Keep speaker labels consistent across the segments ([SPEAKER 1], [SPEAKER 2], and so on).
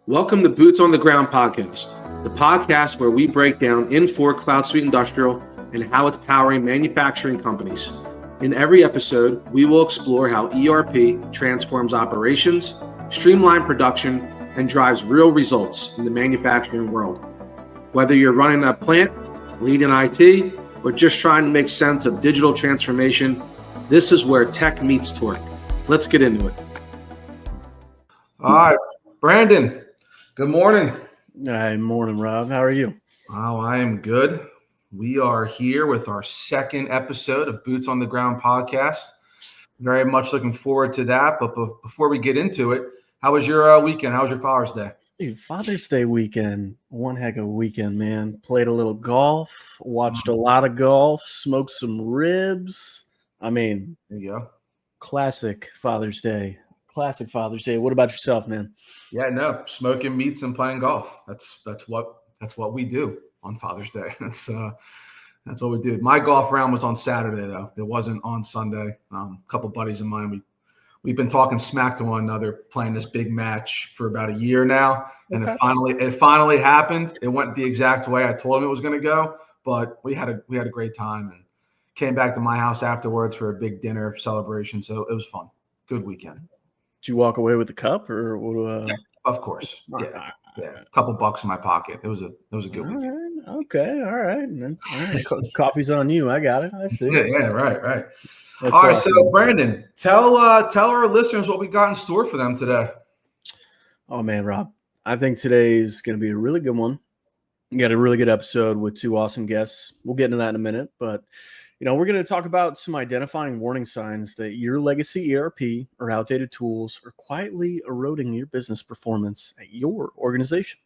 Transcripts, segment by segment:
[SPEAKER 1] Welcome to Boots on the Ground podcast, the podcast where we break down Infor Cloud Suite Industrial and how it's powering manufacturing companies. In every episode, we will explore how ERP transforms operations, streamlines production, and drives real results in the manufacturing world. Whether you're running a plant, leading IT, or just trying to make sense of digital transformation, this is where tech meets torque. Let's get into it. All right, Brandon. Good morning.
[SPEAKER 2] Hi, morning, Rob. How are you?
[SPEAKER 1] Oh, I am good. We are here with our second episode of Boots on the Ground podcast. Very much looking forward to that. But before we get into it, how was your weekend? How was your Father's Day?
[SPEAKER 2] Dude, Father's Day weekend, one heck of a weekend, man. Played a little golf, watched a lot of golf, smoked some ribs. I mean,
[SPEAKER 1] there you go.
[SPEAKER 2] Classic Father's Day. Classic Father's Day. What about yourself, man?
[SPEAKER 1] Yeah, no, smoking meats and playing golf. That's what we do on Father's Day. That's what we do. My golf round was on Saturday though. It wasn't on Sunday. A couple buddies of mine, we've been talking smack to one another, playing this big match for about a year now, and it finally happened. It went the exact way I told him it was going to go, but we had a great time and came back to my house afterwards for a big dinner celebration. So it was fun. Good weekend.
[SPEAKER 2] Did you walk away with the cup or?
[SPEAKER 1] Yeah, of course. Yeah. A couple bucks in my pocket. It was a good weekend.
[SPEAKER 2] Right. Okay. All right. Coffee's on you. I got it. I see.
[SPEAKER 1] Yeah. Right. All right. So Brandon, tell our listeners what we got in store for them today.
[SPEAKER 2] Oh man, Rob, I think today's going to be a really good one. We got a really good episode with two awesome guests. We'll get into that in a minute, but we're going to talk about some identifying warning signs that your legacy ERP or outdated tools are quietly eroding your business performance at your organization.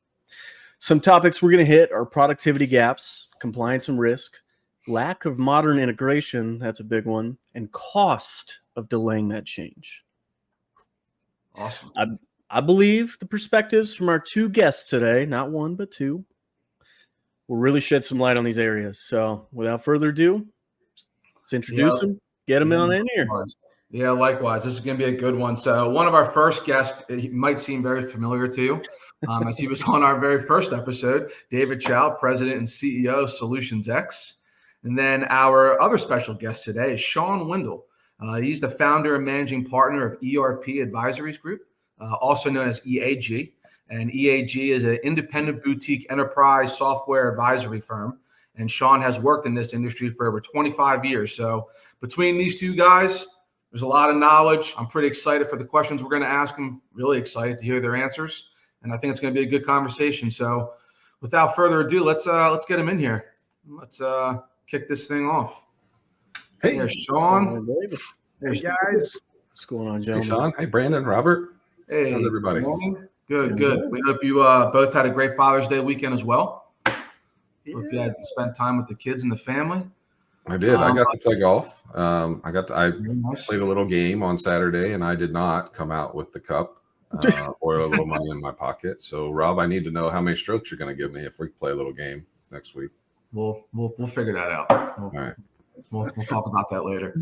[SPEAKER 2] Some topics we're going to hit are productivity gaps, compliance and risk, lack of modern integration, that's a big one, and cost of delaying that change.
[SPEAKER 1] Awesome.
[SPEAKER 2] I believe the perspectives from our two guests today, not one, but two, will really shed some light on these areas. So without further ado, let's introduce them, get them on in here.
[SPEAKER 1] Yeah, likewise. This is going to be a good one. So one of our first guests, he might seem very familiar to you, as he was on our very first episode, David Trout, President and CEO of SolutionsX. And then our other special guest today is Shawn Windle. He's the founder and managing partner of ERP Advisories Group, also known as EAG. And EAG is an independent boutique enterprise software advisory firm. And Shawn has worked in this industry for over 25 years. So between these two guys, there's a lot of knowledge. I'm pretty excited for the questions we're going to ask them. Really excited to hear their answers. And I think it's going to be a good conversation. So without further ado, let's get them in here. Let's kick this thing off.
[SPEAKER 3] Hey,
[SPEAKER 1] there's Shawn.
[SPEAKER 3] Hey guys.
[SPEAKER 2] What's going on, gentlemen?
[SPEAKER 3] Hey, Shawn. Hey, Brandon, Robert.
[SPEAKER 1] Hey,
[SPEAKER 3] how's everybody?
[SPEAKER 1] Good. We hope you both had a great Father's Day weekend as well.
[SPEAKER 3] Yeah.
[SPEAKER 1] Hope you had to spend time with the kids and the family.
[SPEAKER 3] I did. I got to play golf. I
[SPEAKER 1] Nice.
[SPEAKER 3] played a little game on Saturday, and I did not come out with the cup or a little money in my pocket. So, Rob, I need to know how many strokes you're going to give me if we play a little game next week.
[SPEAKER 1] We'll figure that out.
[SPEAKER 3] All right.
[SPEAKER 1] We'll talk about that later.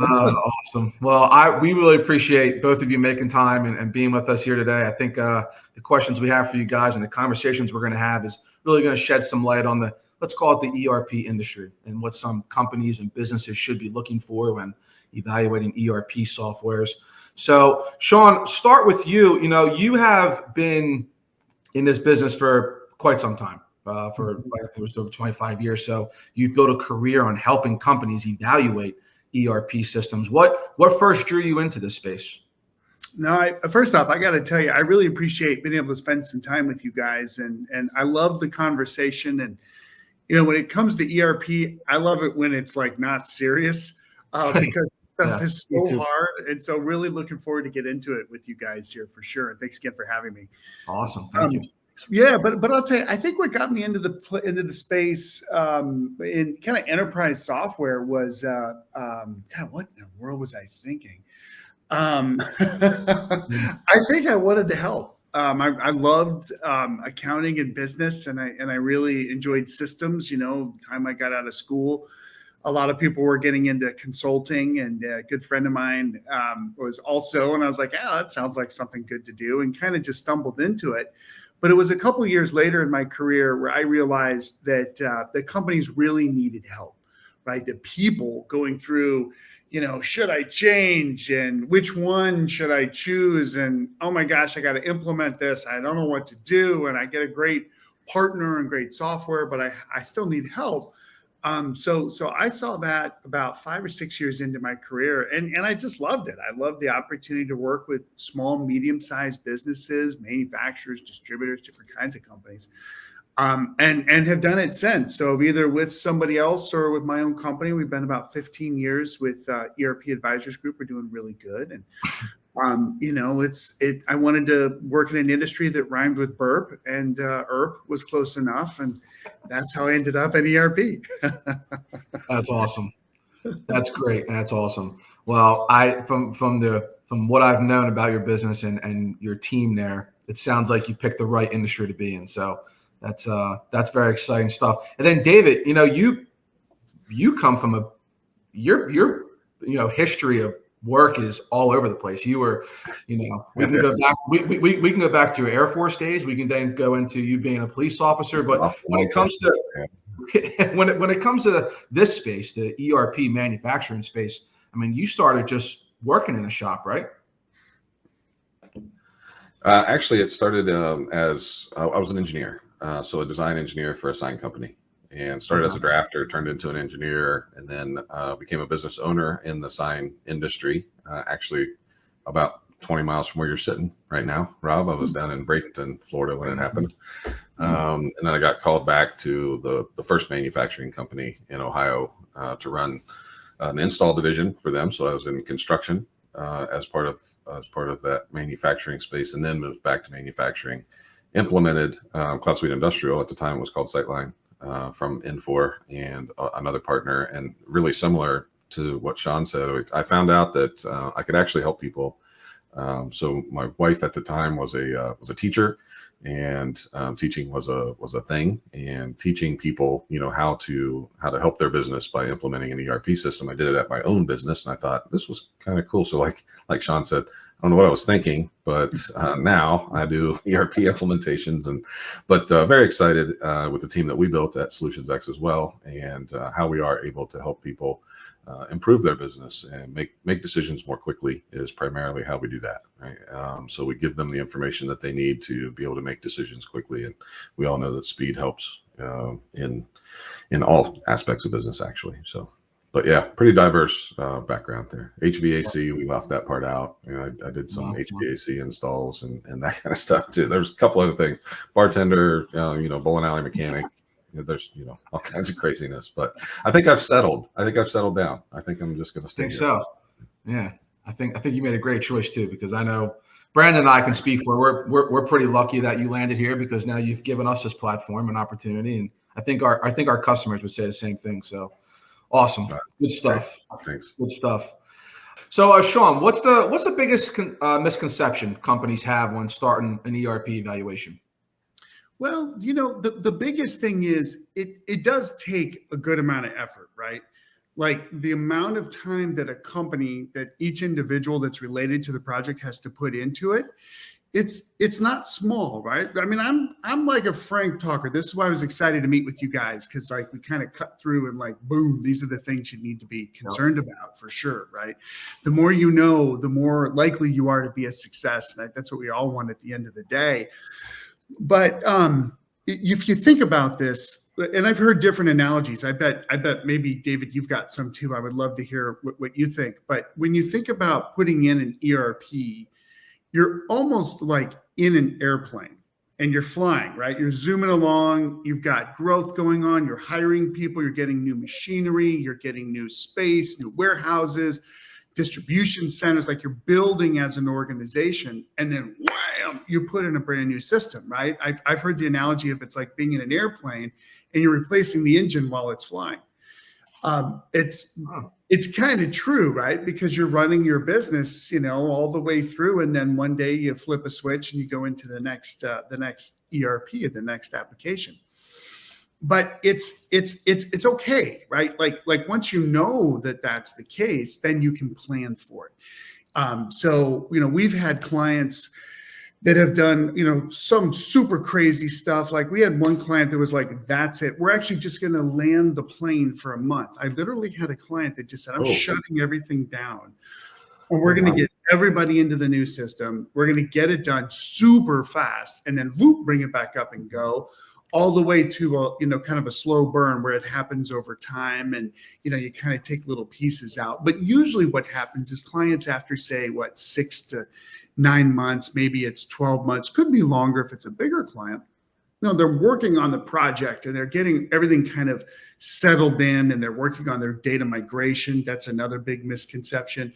[SPEAKER 1] Awesome. Well, we really appreciate both of you making time and being with us here today. I think the questions we have for you guys and the conversations we're going to have is really going to shed some light on let's call it the ERP industry and what some companies and businesses should be looking for when evaluating ERP softwares. So, Shawn, start with you. You have been in this business for quite some time. I think it was over 25 years. So you've built a career on helping companies evaluate ERP systems. What first drew you into this space?
[SPEAKER 4] No, first off, I got to tell you, I really appreciate being able to spend some time with you guys, and I love the conversation. And when it comes to ERP, I love it when it's like not serious because stuff is so hard. And so, really looking forward to get into it with you guys here for sure. And thanks again for having me.
[SPEAKER 1] Awesome, thank you.
[SPEAKER 4] Yeah, but I'll tell you, I think what got me into the space in kind of enterprise software was God, what in the world was I thinking? I think I wanted to help. I loved accounting and business, and I really enjoyed systems. The time I got out of school, a lot of people were getting into consulting, and a good friend of mine was also, and I was like, that sounds like something good to do, and kind of just stumbled into it. But it was a couple of years later in my career where I realized that the companies really needed help, right? The people going through, should I change, and which one should I choose? And oh my gosh, I got to implement this. I don't know what to do. And I get a great partner and great software, but I still need help. So I saw that about 5 or 6 years into my career, and I just loved it. I loved the opportunity to work with small, medium-sized businesses, manufacturers, distributors, different kinds of companies, and have done it since. So either with somebody else or with my own company. We've been about 15 years with ERP Advisors Group. We're doing really good, and I wanted to work in an industry that rhymed with burp, and ERP was close enough, and that's how I ended up at ERP.
[SPEAKER 1] That's awesome. That's great. That's awesome. Well, from what I've known about your business and your team there, it sounds like you picked the right industry to be in. So that's very exciting stuff. And then David, you come from your history of work is all over the place. You were, we can go back. We can go back to your Air Force days. We can then go into you being a police officer. But when it comes to this space, the ERP manufacturing space, I mean, you started just working in a shop, right?
[SPEAKER 3] Actually, it started as I was an engineer, so a design engineer for a sign company, and started as a drafter, turned into an engineer, and then became a business owner in the sign industry. Actually, about 20 miles from where you're sitting right now, Rob. I was down in Bradenton, Florida when it happened, and then I got called back to the first manufacturing company in Ohio to run an install division for them. So I was in construction as part of that manufacturing space, and then moved back to manufacturing. Implemented Cloud Suite Industrial, at the time it was called Sightline, from Infor and another partner, and really similar to what Shawn said. I found out that I could actually help people. So my wife at the time was a teacher, and teaching was a thing, and teaching people, how to help their business by implementing an ERP system. I did it at my own business, and I thought this was kind of cool. So like Shawn said, I don't know what I was thinking, but now I do ERP implementations, but very excited with the team that we built at SolutionsX as well, and how we are able to help people improve their business and make decisions more quickly is primarily how we do that, right? So we give them the information that they need to be able to make decisions quickly, and we all know that speed helps in all aspects of business, actually. So, but yeah, pretty diverse background there. HVAC, we left that part out. I did some HVAC installs and that kind of stuff too. There's a couple other things. Bartender, bowling alley mechanic. There's all kinds of craziness, but I think I've settled down. I think I'm just going to stay here.
[SPEAKER 1] So yeah, I think you made a great choice too, because I know Brandon and I can speak for we're pretty lucky that you landed here, because now you've given us this platform and opportunity, and I think our customers would say the same thing. So awesome. Good stuff.
[SPEAKER 3] Thanks.
[SPEAKER 1] Good stuff. So Shawn, what's the biggest misconception companies have when starting an ERP evaluation?
[SPEAKER 4] Well, the biggest thing is it does take a good amount of effort, right? Like the amount of time that a company, that each individual that's related to the project has to put into it, it's not small, right? I mean, I'm like a frank talker. This is why I was excited to meet with you guys, because we kind of cut through and boom, these are the things you need to be concerned about for sure, right? The more you know, the more likely you are to be a success. That's what we all want at the end of the day. But if you think about this, and I've heard different analogies, I bet maybe David, you've got some too. I would love to hear what you think. But when you think about putting in an ERP, you're almost like in an airplane and you're flying, right? You're zooming along. You've got growth going on. You're hiring people. You're getting new machinery. You're getting new space, new warehouses, distribution centers, like you're building as an organization, and then wham, you put in a brand new system, right? I've heard the analogy of it's like being in an airplane and you're replacing the engine while it's flying. It's kind of true, right? Because you're running your business, all the way through, and then one day you flip a switch and you go into the next ERP or the next application. but it's okay, right? Like once you know that that's the case, then you can plan for it. So we've had clients that have done some super crazy stuff. Like we had one client that was like, that's it, we're actually just going to land the plane for a month. I literally had a client that just said, I'm shutting everything down, and we're going to get everybody into the new system. We're going to get it done super fast, and then bring it back up and go, all the way to a kind of a slow burn where it happens over time, and you kind of take little pieces out. But usually what happens is clients, after say 6 to 9 months, maybe it's 12 months, could be longer if it's a bigger client, they're working on the project and they're getting everything kind of settled in, and they're working on their data migration. That's another big misconception.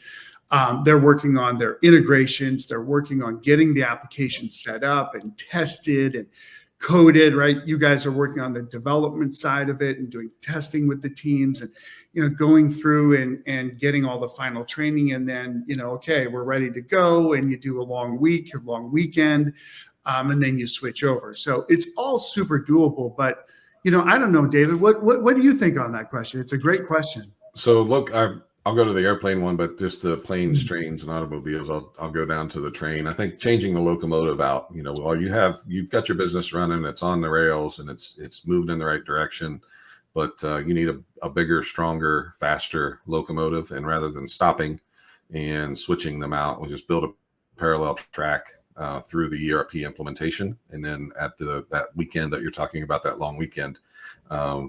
[SPEAKER 4] They're working on their integrations. They're working on getting the application set up and tested and coded, right? You guys are working on the development side of it and doing testing with the teams, and going through and getting all the final training, and then okay, we're ready to go, and you do a long weekend, and then you switch over. So it's all super doable. But I don't know, David, what do you think on that question? It's a great question.
[SPEAKER 3] So look, I'll go to the airplane one, but just the planes, trains, and automobiles, I'll go down to the train. I think changing the locomotive out, while you've got your business running, it's on the rails and it's moved in the right direction, but you need a bigger, stronger, faster locomotive. And rather than stopping and switching them out, we'll just build a parallel track through the ERP implementation. And then at that weekend that you're talking about, that long weekend,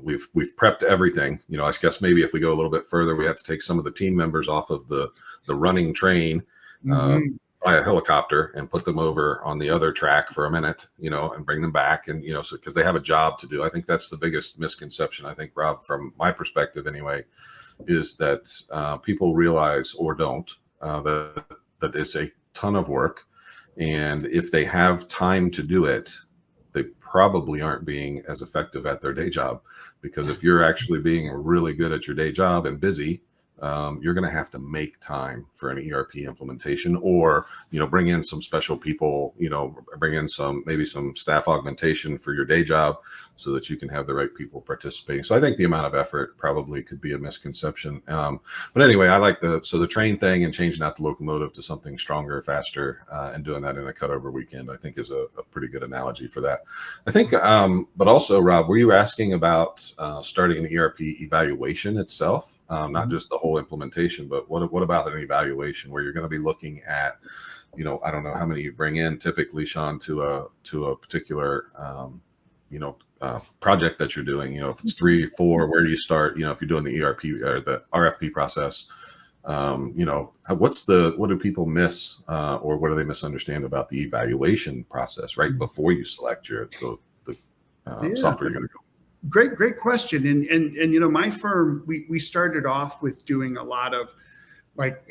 [SPEAKER 3] we've prepped everything. I guess maybe if we go a little bit further, we have to take some of the team members off of the running train by a helicopter and put them over on the other track for a minute, and bring them back. And, so because they have a job to do. I think that's the biggest misconception, I think, Rob, from my perspective anyway, is that people realize or don't that it's a ton of work. And if they have time to do it, they probably aren't being as effective at their day job, because if you're actually being really good at your day job and busy, you're going to have to make time for an ERP implementation, or bring in some special people, bring in maybe some staff augmentation for your day job, so that you can have the right people participating. So I think the amount of effort probably could be a misconception. But anyway, I like the train thing and changing out the locomotive to something stronger, faster, and doing that in a cutover weekend, I think is a pretty good analogy for that. I think, but also, Rob, were you asking about starting an ERP evaluation itself? Not just the whole implementation, but what about an evaluation where you're going to be looking at, I don't know how many you bring in typically, Shawn, to a particular, project that you're doing. If it's 3, 4, where do you start? If you're doing the ERP or the RFP process, what do people miss, or what do they misunderstand about the evaluation process right before you select the software you're going to go?
[SPEAKER 4] Great question. And my firm, we started off with doing a lot of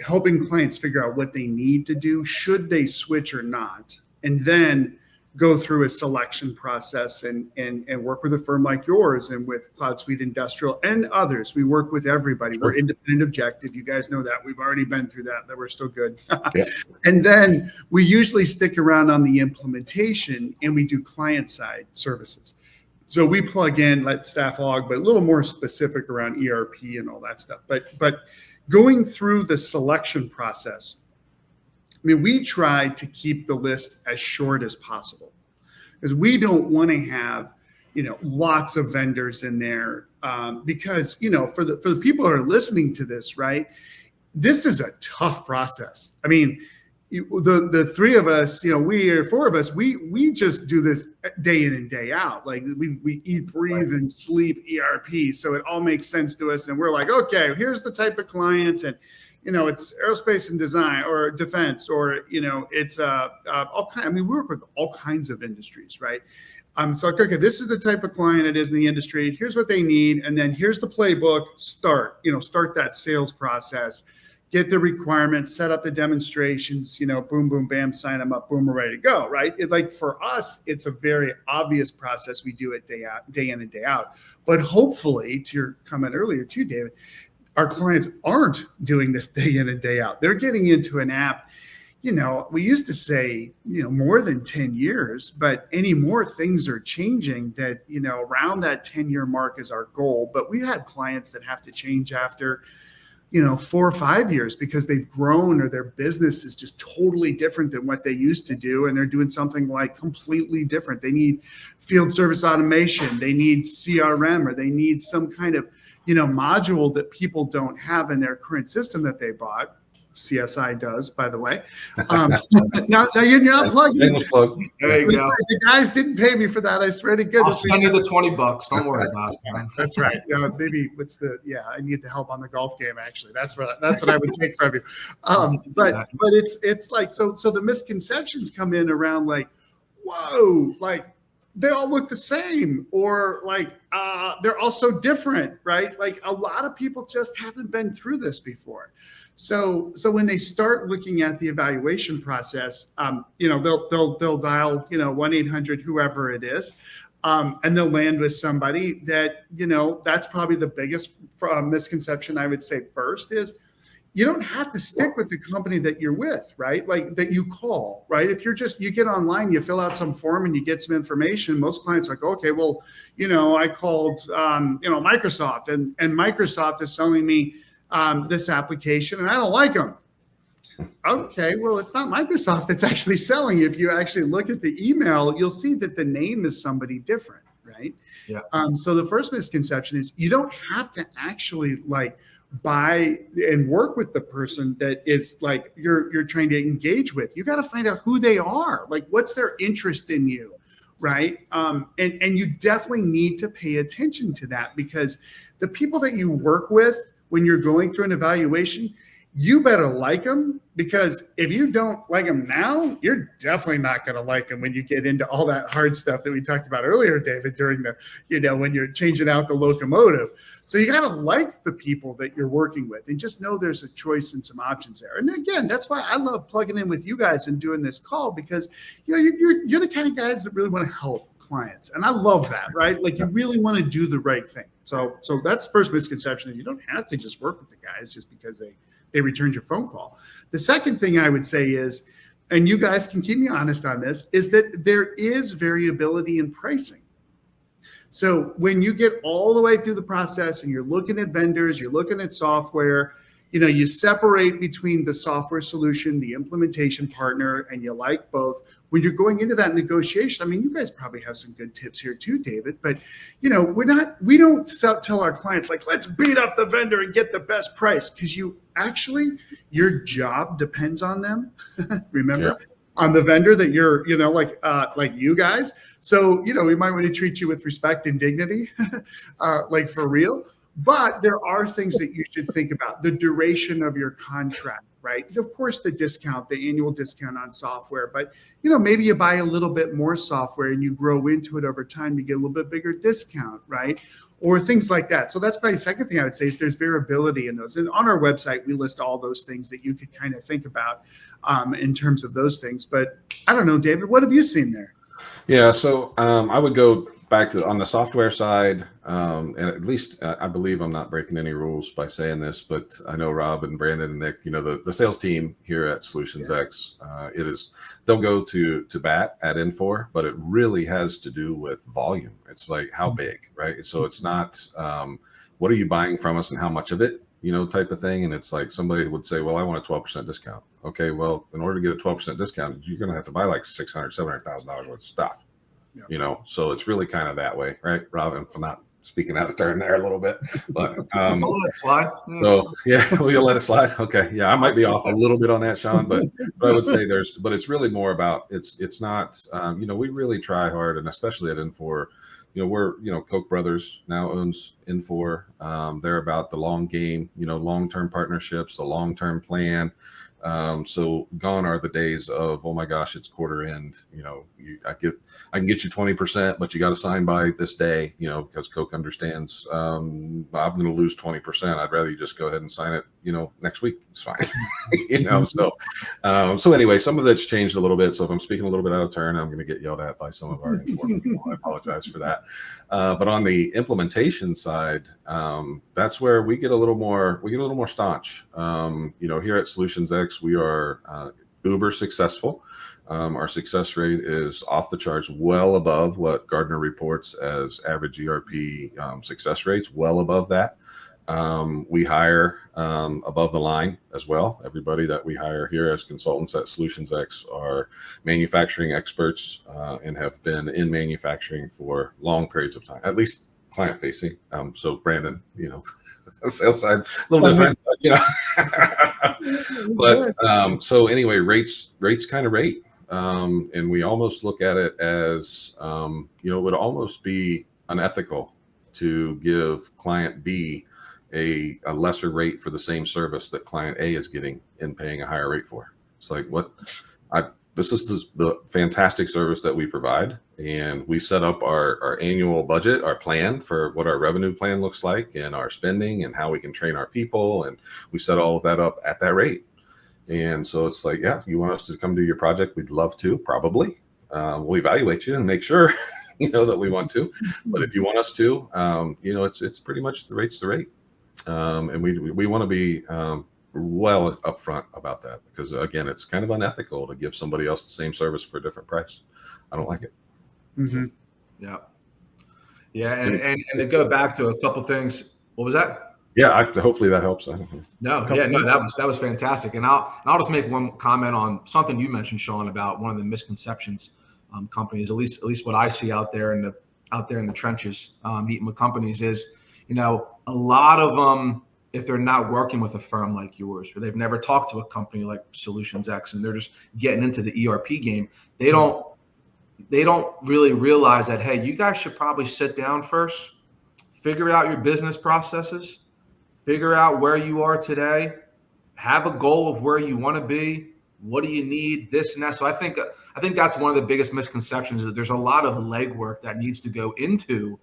[SPEAKER 4] helping clients figure out what they need to do, should they switch or not, and then go through a selection process and work with a firm like yours and with Cloud Suite Industrial and others. We work with everybody. Sure. We're independent objective. You guys know that. We've already been through that we're still good. Yeah. And then we usually stick around on the implementation, and we do client-side services. So we plug in, let staff aug, but a little more specific around ERP and all that stuff. But going through the selection process, we try to keep the list as short as possible, because we don't want to have, lots of vendors in there, because, for the people who are listening to this, right, this is a tough process. The three of us, we are 4 of us, we just do this day in and day out. Like we eat, breathe, and sleep ERP. So it all makes sense to us. And we're like, okay, here's the type of client, and it's aerospace and design or defense, or it's all kind. We work with all kinds of industries, right? So okay, this is the type of client it is in the industry. Here's what they need, and then here's the playbook. Start that sales process. Get the requirements, set up the demonstrations, boom, boom, bam, sign them up, boom, we're ready to go, right? For us, it's a very obvious process. We do it day in and day out. But hopefully, to your comment earlier too, David, our clients aren't doing this day in and day out. They're getting into an app, we used to say, more than 10 years, but anymore things are changing that, around that 10-year mark is our goal. But we had clients that have to change after, 4 or 5 years because they've grown or their business is just totally different than what they used to do. And they're doing something like completely different. They need field service automation. They need CRM, or they need some kind of, module that people don't have in their current system that they bought. CSI does, by the way. Now you're not plugging.
[SPEAKER 3] Plug.
[SPEAKER 1] There you go.
[SPEAKER 4] The guys didn't pay me for that. I swear to goodness.
[SPEAKER 1] I'll send you the $20. Don't worry about it. Man.
[SPEAKER 4] That's right. Maybe I need the help on the golf game. Actually, that's what I would take from you. But it's like so the misconceptions come in around like, whoa, like they all look the same, or like they're all so different, right? Like a lot of people just haven't been through this before. So when they start looking at the evaluation process, they'll dial 1-800 whoever it is, and they'll land with somebody that that's probably the biggest misconception I would say first is you don't have to stick with the company that you're with, right? Like that you call, right? If you get online, you fill out some form and you get some information. Most clients are like, okay, well, I called, Microsoft and Microsoft is selling me this application and I don't like them. Okay, well, it's not Microsoft that's actually selling. If you actually look at the email, you'll see that the name is somebody different, right?
[SPEAKER 1] Yeah.
[SPEAKER 4] So the first misconception is you don't have to actually like buy and work with the person that is like you're trying to engage with. You got to find out who they are, like what's their interest in you, right? And you definitely need to pay attention to that, because the people that you work with when you're going through an evaluation, you better like them, because if you don't like them now, you're definitely not going to like them when you get into all that hard stuff that we talked about earlier, David, during the, when you're changing out the locomotive. So you got to like the people that you're working with and just know there's a choice and some options there. And again, that's why I love plugging in with you guys and doing this call, because you're the kind of guys that really want to help clients. And I love that, right? Like you really want to do the right thing. So that's the first misconception. You don't have to just work with the guys just because they returned your phone call. The second thing I would say is, and you guys can keep me honest on this, is that there is variability in pricing. So when you get all the way through the process and you're looking at vendors, you're looking at software, you separate between the software solution, the implementation partner, and you like both. When you're going into that negotiation, I mean, you guys probably have some good tips here too, David, but we don't tell our clients like, let's beat up the vendor and get the best price, because your job depends on them. Remember, on the vendor that you're, like you guys. So, we might want to treat you with respect and dignity, like for real. But there are things that you should think about. The duration of your contract, right? Of course, the discount, the annual discount on software, but maybe you buy a little bit more software and you grow into it over time, you get a little bit bigger discount, right? Or things like that. So that's probably the second thing I would say is there's variability in those. And on our website, we list all those things that you could kind of think about in terms of those things. But I don't know, David, what have you seen there?
[SPEAKER 3] Yeah, so I would go back to on the software side, and at least I believe I'm not breaking any rules by saying this, but I know Rob and Brandon and Nick, the sales team here at SolutionsX, they'll go to bat at Infor, but it really has to do with volume. It's like how big, right? So it's not what are you buying from us and how much of it, type of thing. And it's like somebody would say, well, I want a 12% discount. Okay, well, in order to get a 12% discount, you're going to have to buy like $600,000, $700,000 worth of stuff. So it's really kind of that way, right, Robin? For not speaking out of turn there a little bit, but
[SPEAKER 1] we'll let it slide.
[SPEAKER 3] So we'll let it slide. Okay, yeah, I might be off a little bit on that, Shawn, but I would say but it's really more about it's not. We really try hard, and especially at Infor, we're Koch brothers now owns Infor. They're about the long game, long-term partnerships, a long-term plan. So gone are the days of, oh my gosh, it's quarter end. I can get you 20%, but you got to sign by this day, because Coke understands I'm going to lose 20%. I'd rather you just go ahead and sign it, next week. It's fine. So anyway, some of that's changed a little bit. So if I'm speaking a little bit out of turn, I'm going to get yelled at by some of our informed people. I apologize for that. But on the implementation side, that's where we get a little more staunch. Here at SolutionsX, we are uber successful. Our success rate is off the charts, well above what Gartner reports as average ERP success rates, well above that. We hire above the line as well. Everybody that we hire here as consultants at SolutionsX are manufacturing experts and have been in manufacturing for long periods of time, at least client facing. So Brandon, sales side, a little different, but so anyway, rates kind of rate. And we almost look at it as, it would almost be unethical to give client B a lesser rate for the same service that client A is getting and paying a higher rate for. It's like, this is the fantastic service that we provide. And we set up our annual budget, our plan for what our revenue plan looks like and our spending and how we can train our people. And we set all of that up at that rate. And so it's like, yeah, you want us to come do your project? We'd love to, probably. We'll evaluate you and make sure, that we want to. But if you want us to, it's pretty much the rate's the rate. And we want to be well upfront about that, because again, it's kind of unethical to give somebody else the same service for a different price. I don't like it.
[SPEAKER 4] Mm-hmm.
[SPEAKER 1] Yeah. And to go back to a couple things, what was that?
[SPEAKER 3] Yeah, hopefully that helps. I don't know.
[SPEAKER 1] That was fantastic. And I'll just make one comment on something you mentioned, Shawn, about one of the misconceptions companies, at least what I see out there in the trenches, meeting with companies is, a lot of them, if they're not working with a firm like yours, or they've never talked to a company like SolutionsX, and they're just getting into the ERP game, they don't really realize that, hey, you guys should probably sit down first, figure out your business processes, figure out where you are today, have a goal of where you want to be. What do you need? This and that. So I think that's one of the biggest misconceptions, is that there's a lot of legwork that needs to go into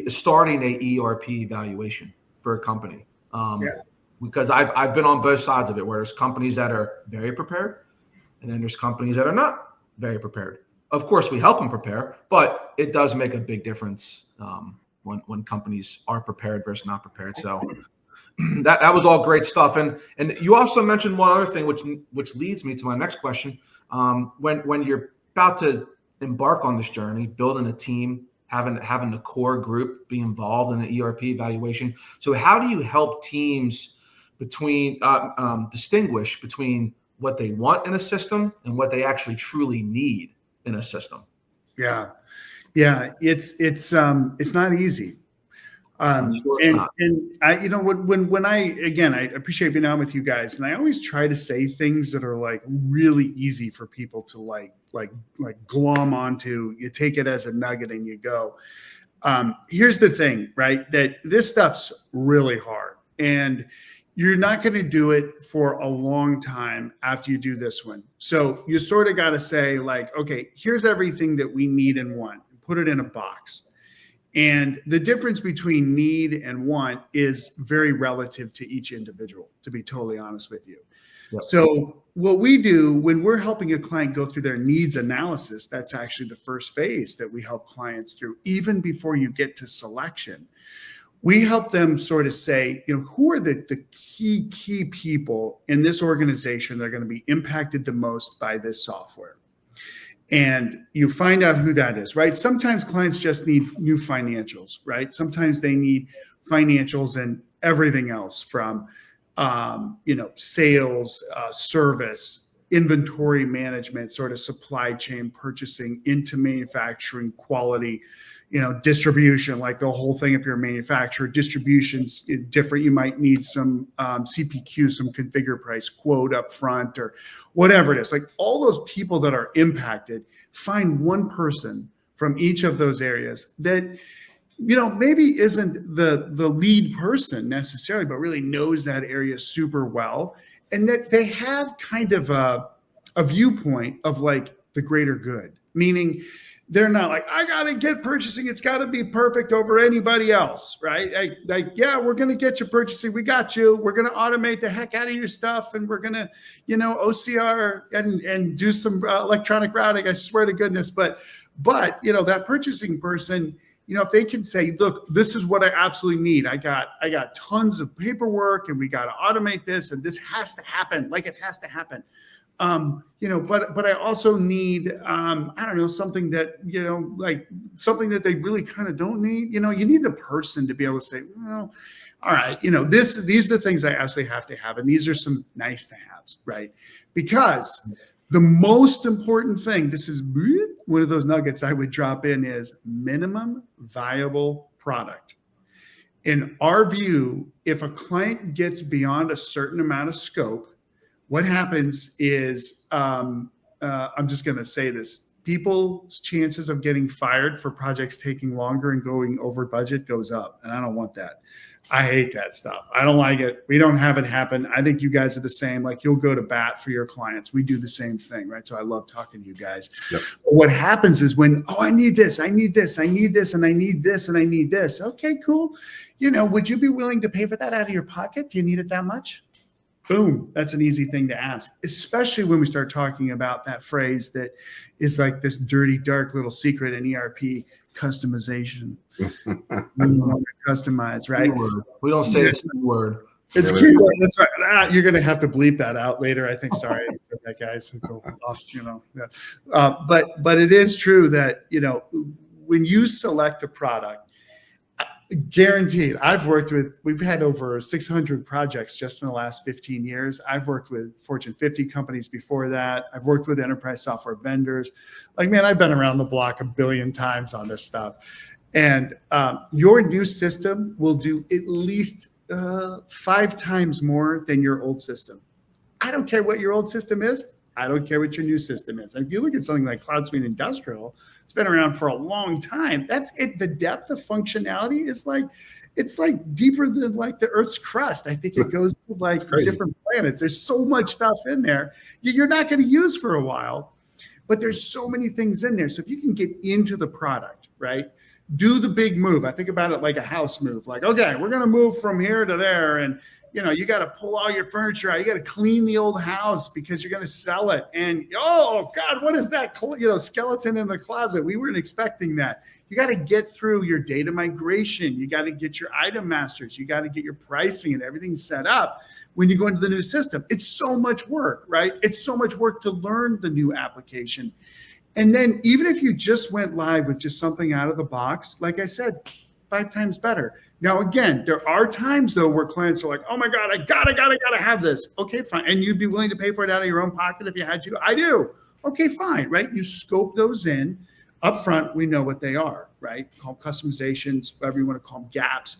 [SPEAKER 1] starting a ERP evaluation for a company. Because I've been on both sides of it, where there's companies that are very prepared, and then there's companies that are not very prepared. Of course, we help them prepare, but it does make a big difference when companies are prepared versus not prepared. So that was all great stuff. And you also mentioned one other thing, which leads me to my next question. When you're about to embark on this journey, building a team, having the core group be involved in an ERP evaluation. So how do you help teams distinguish between what they want in a system and what they actually truly need in a system?
[SPEAKER 4] Yeah, it's not easy.
[SPEAKER 1] Sure it's not.
[SPEAKER 4] And I appreciate being on with you guys, and I always try to say things that are like really easy for people to like glom onto. You take it as a nugget and you go. Here's the thing, right? That this stuff's really hard, and you're not going to do it for a long time after you do this one. So you sort of got to say, like, okay, here's everything that we need and want. Put it in a box. And the difference between need and want is very relative to each individual, to be totally honest with you. Yep. So what we do when we're helping a client go through their needs analysis, that's actually the first phase that we help clients through, even before you get to selection. We help them sort of say, who are the key people in this organization that are going to be impacted the most by this software. And you find out who that is, right? Sometimes clients just need new financials, right? Sometimes they need financials and everything else from, sales, service, inventory management, sort of supply chain purchasing into manufacturing, quality, distribution, like the whole thing. If you're a manufacturer, distribution's different. You might need some CPQ, some configure price quote up front or whatever it is. Like all those people that are impacted, find one person from each of those areas that, maybe isn't the lead person necessarily, but really knows that area super well. And that they have kind of a viewpoint of like the greater good, meaning they're not like, I got to get purchasing. It's got to be perfect over anybody else, right? Yeah, we're going to get you purchasing. We got you. We're going to automate the heck out of your stuff. And we're going to, OCR and do some electronic routing. I swear to goodness. But that purchasing person, if they can say, look, this is what I absolutely need. I got tons of paperwork and we got to automate this and this has to happen. Like it has to happen. But I also need, I don't know, something that, like something that they really kind of don't need. You need the person to be able to say, well, all right, these are the things I absolutely have to have. And these are some nice to haves, right? Because the most important thing, this is one of those nuggets I would drop in, is minimum viable product. In our view, if a client gets beyond a certain amount of scope, what happens is, I'm just going to say this, people's chances of getting fired for projects taking longer and going over budget goes up. And I don't want that. I hate that stuff. I don't like it. We don't have it happen. I think you guys are the same. Like, you'll go to bat for your clients. We do the same thing, right? So I love talking to you guys.
[SPEAKER 3] Yep.
[SPEAKER 4] What happens is when, I need this, I need this, I need this, and I need this, and I need this. Okay, cool. Would you be willing to pay for that out of your pocket? Do you need it that much? Boom. That's an easy thing to ask, especially when we start talking about that phrase that is like this dirty, dark little secret in ERP, customization. Customize, right?
[SPEAKER 1] We don't say the word.
[SPEAKER 4] It's keyword. That's right. You're going to have to bleep that out later, I think. Sorry, that guys go off. But it is true that when you select a product, guaranteed. We've had over 600 projects just in the last 15 years. I've worked with Fortune 50 companies before that. I've worked with enterprise software vendors. Like, man, I've been around the block a billion times on this stuff. And your new system will do at least 5 times more than your old system. I don't care what your old system is. I don't care what your new system is. And if you look at something like CloudSuite Industrial, it's been around for a long time. That's it. The depth of functionality is it's like deeper than like the Earth's crust. I think it goes to like different planets. There's so much stuff in there you're not going to use for a while, but there's so many things in there. So if you can get into the product, right? Do the big move. I think about it like a house move. Like, okay, we're going to move from here to there. And you got to pull all your furniture out. You got to clean the old house because you're going to sell it. And, oh, God, what is that, skeleton in the closet? We weren't expecting that. You got to get through your data migration. You got to get your item masters. You got to get your pricing and everything set up when you go into the new system. It's so much work, right? It's so much work to learn the new application. And then even if you just went live with just something out of the box, like I said, 5 times better. Now, again, there are times though where clients are like, oh my God, I gotta have this. Okay, fine. And you'd be willing to pay for it out of your own pocket if you had to? I do. Okay, fine, right? You scope those in up front. We know what they are, right? Called customizations, whatever you want to call them, gaps.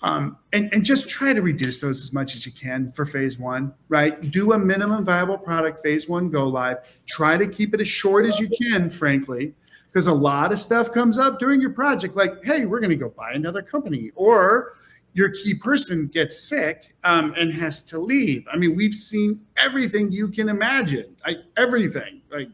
[SPEAKER 4] And just try to reduce those as much as you can for phase 1, right? Do a minimum viable product, phase 1 go live. Try to keep it as short as you can, frankly, because a lot of stuff comes up during your project, like, hey, we're going to go buy another company, or your key person gets sick and has to leave. I mean, we've seen everything you can imagine, like everything. Like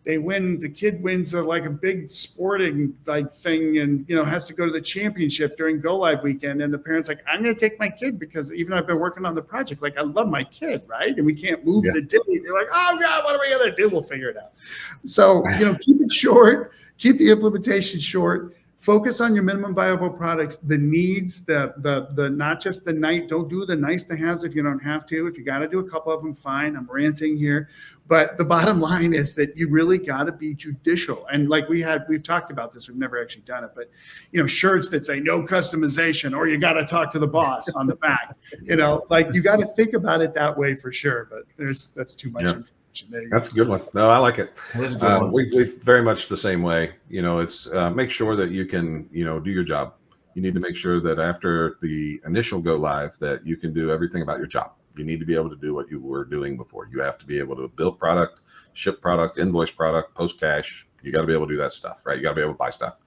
[SPEAKER 4] the kid wins a big sporting thing and has to go to the championship during go live weekend, and the parents like, I'm going to take my kid because even though I've been working on the project, like I love my kid, right? And we can't move the date. You're like, oh God, what are we going to do? We'll figure it out. So keep it short, keep the implementation short. Focus on your minimum viable products, the needs, the not just the night. Don't do the nice to haves if you don't have to. If you got to do a couple of them, fine. I'm ranting here, but the bottom line is that you really got to be judicial. And like we've talked about this. We've never actually done it, but shirts that say no customization, or you got to talk to the boss on the back. You got to think about it that way for sure. But that's too much information.
[SPEAKER 3] That's a good one. No, I like it. We very much the same way. It's make sure that you can, do your job. You need to make sure that after the initial go live that you can do everything about your job. You need to be able to do what you were doing before. You have to be able to build product, ship product, invoice product, post cash. You got to be able to do that stuff, right? You got to be able to buy stuff.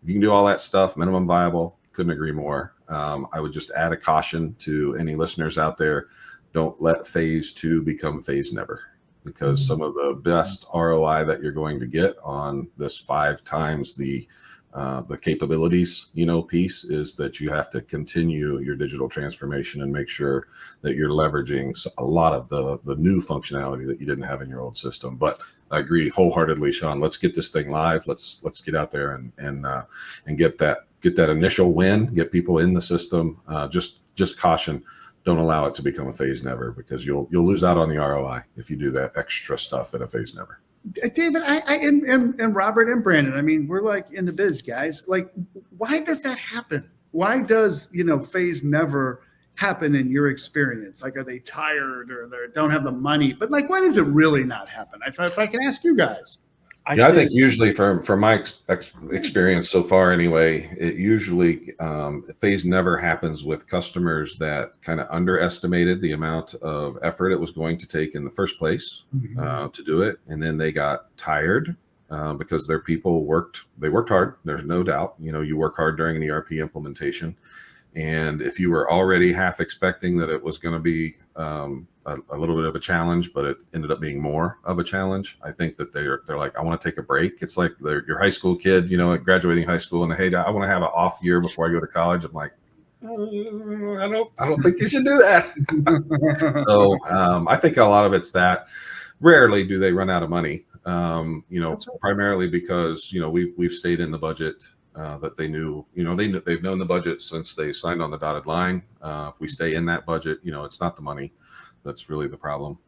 [SPEAKER 3] If you can do all that stuff, minimum viable, couldn't agree more. I would just add a caution to any listeners out there. Don't let phase 2 become phase never. Because some of the best ROI that you're going to get on this 5 times the the capabilities, piece is that you have to continue your digital transformation and make sure that you're leveraging a lot of the new functionality that you didn't have in your old system. But I agree wholeheartedly, Shawn. Let's get this thing live. Let's get out there and get that initial win, get people in the system. Just caution. Don't allow it to become a phase never, because you'll lose out on the ROI if you do that extra stuff in a phase never.
[SPEAKER 4] David, and Robert and Brandon, I mean, we're like in the biz, guys. Like, why does that happen? Why does, phase never happen in your experience? Like, are they tired or they don't have the money? But like, why does it really not happen? If I can ask you guys.
[SPEAKER 3] I think usually from my experience so far anyway, it usually phase never happens with customers that kind of underestimated the amount of effort it was going to take in the first place to do it. And then they got tired because their people worked hard. There's no doubt, you work hard during an ERP implementation. And if you were already half expecting that it was going to be a little bit of a challenge, but it ended up being more of a challenge, I think that they're like, I want to take a break. It's like your high school kid, graduating high school, and hey, I want to have an off year before I go to college. I'm like, I don't think you should do that. So I think a lot of it's that. Rarely do they run out of money. Primarily because we've stayed in the budget. That they knew, they've known the budget since they signed on the dotted line. If we stay in that budget, it's not the money that's really the problem.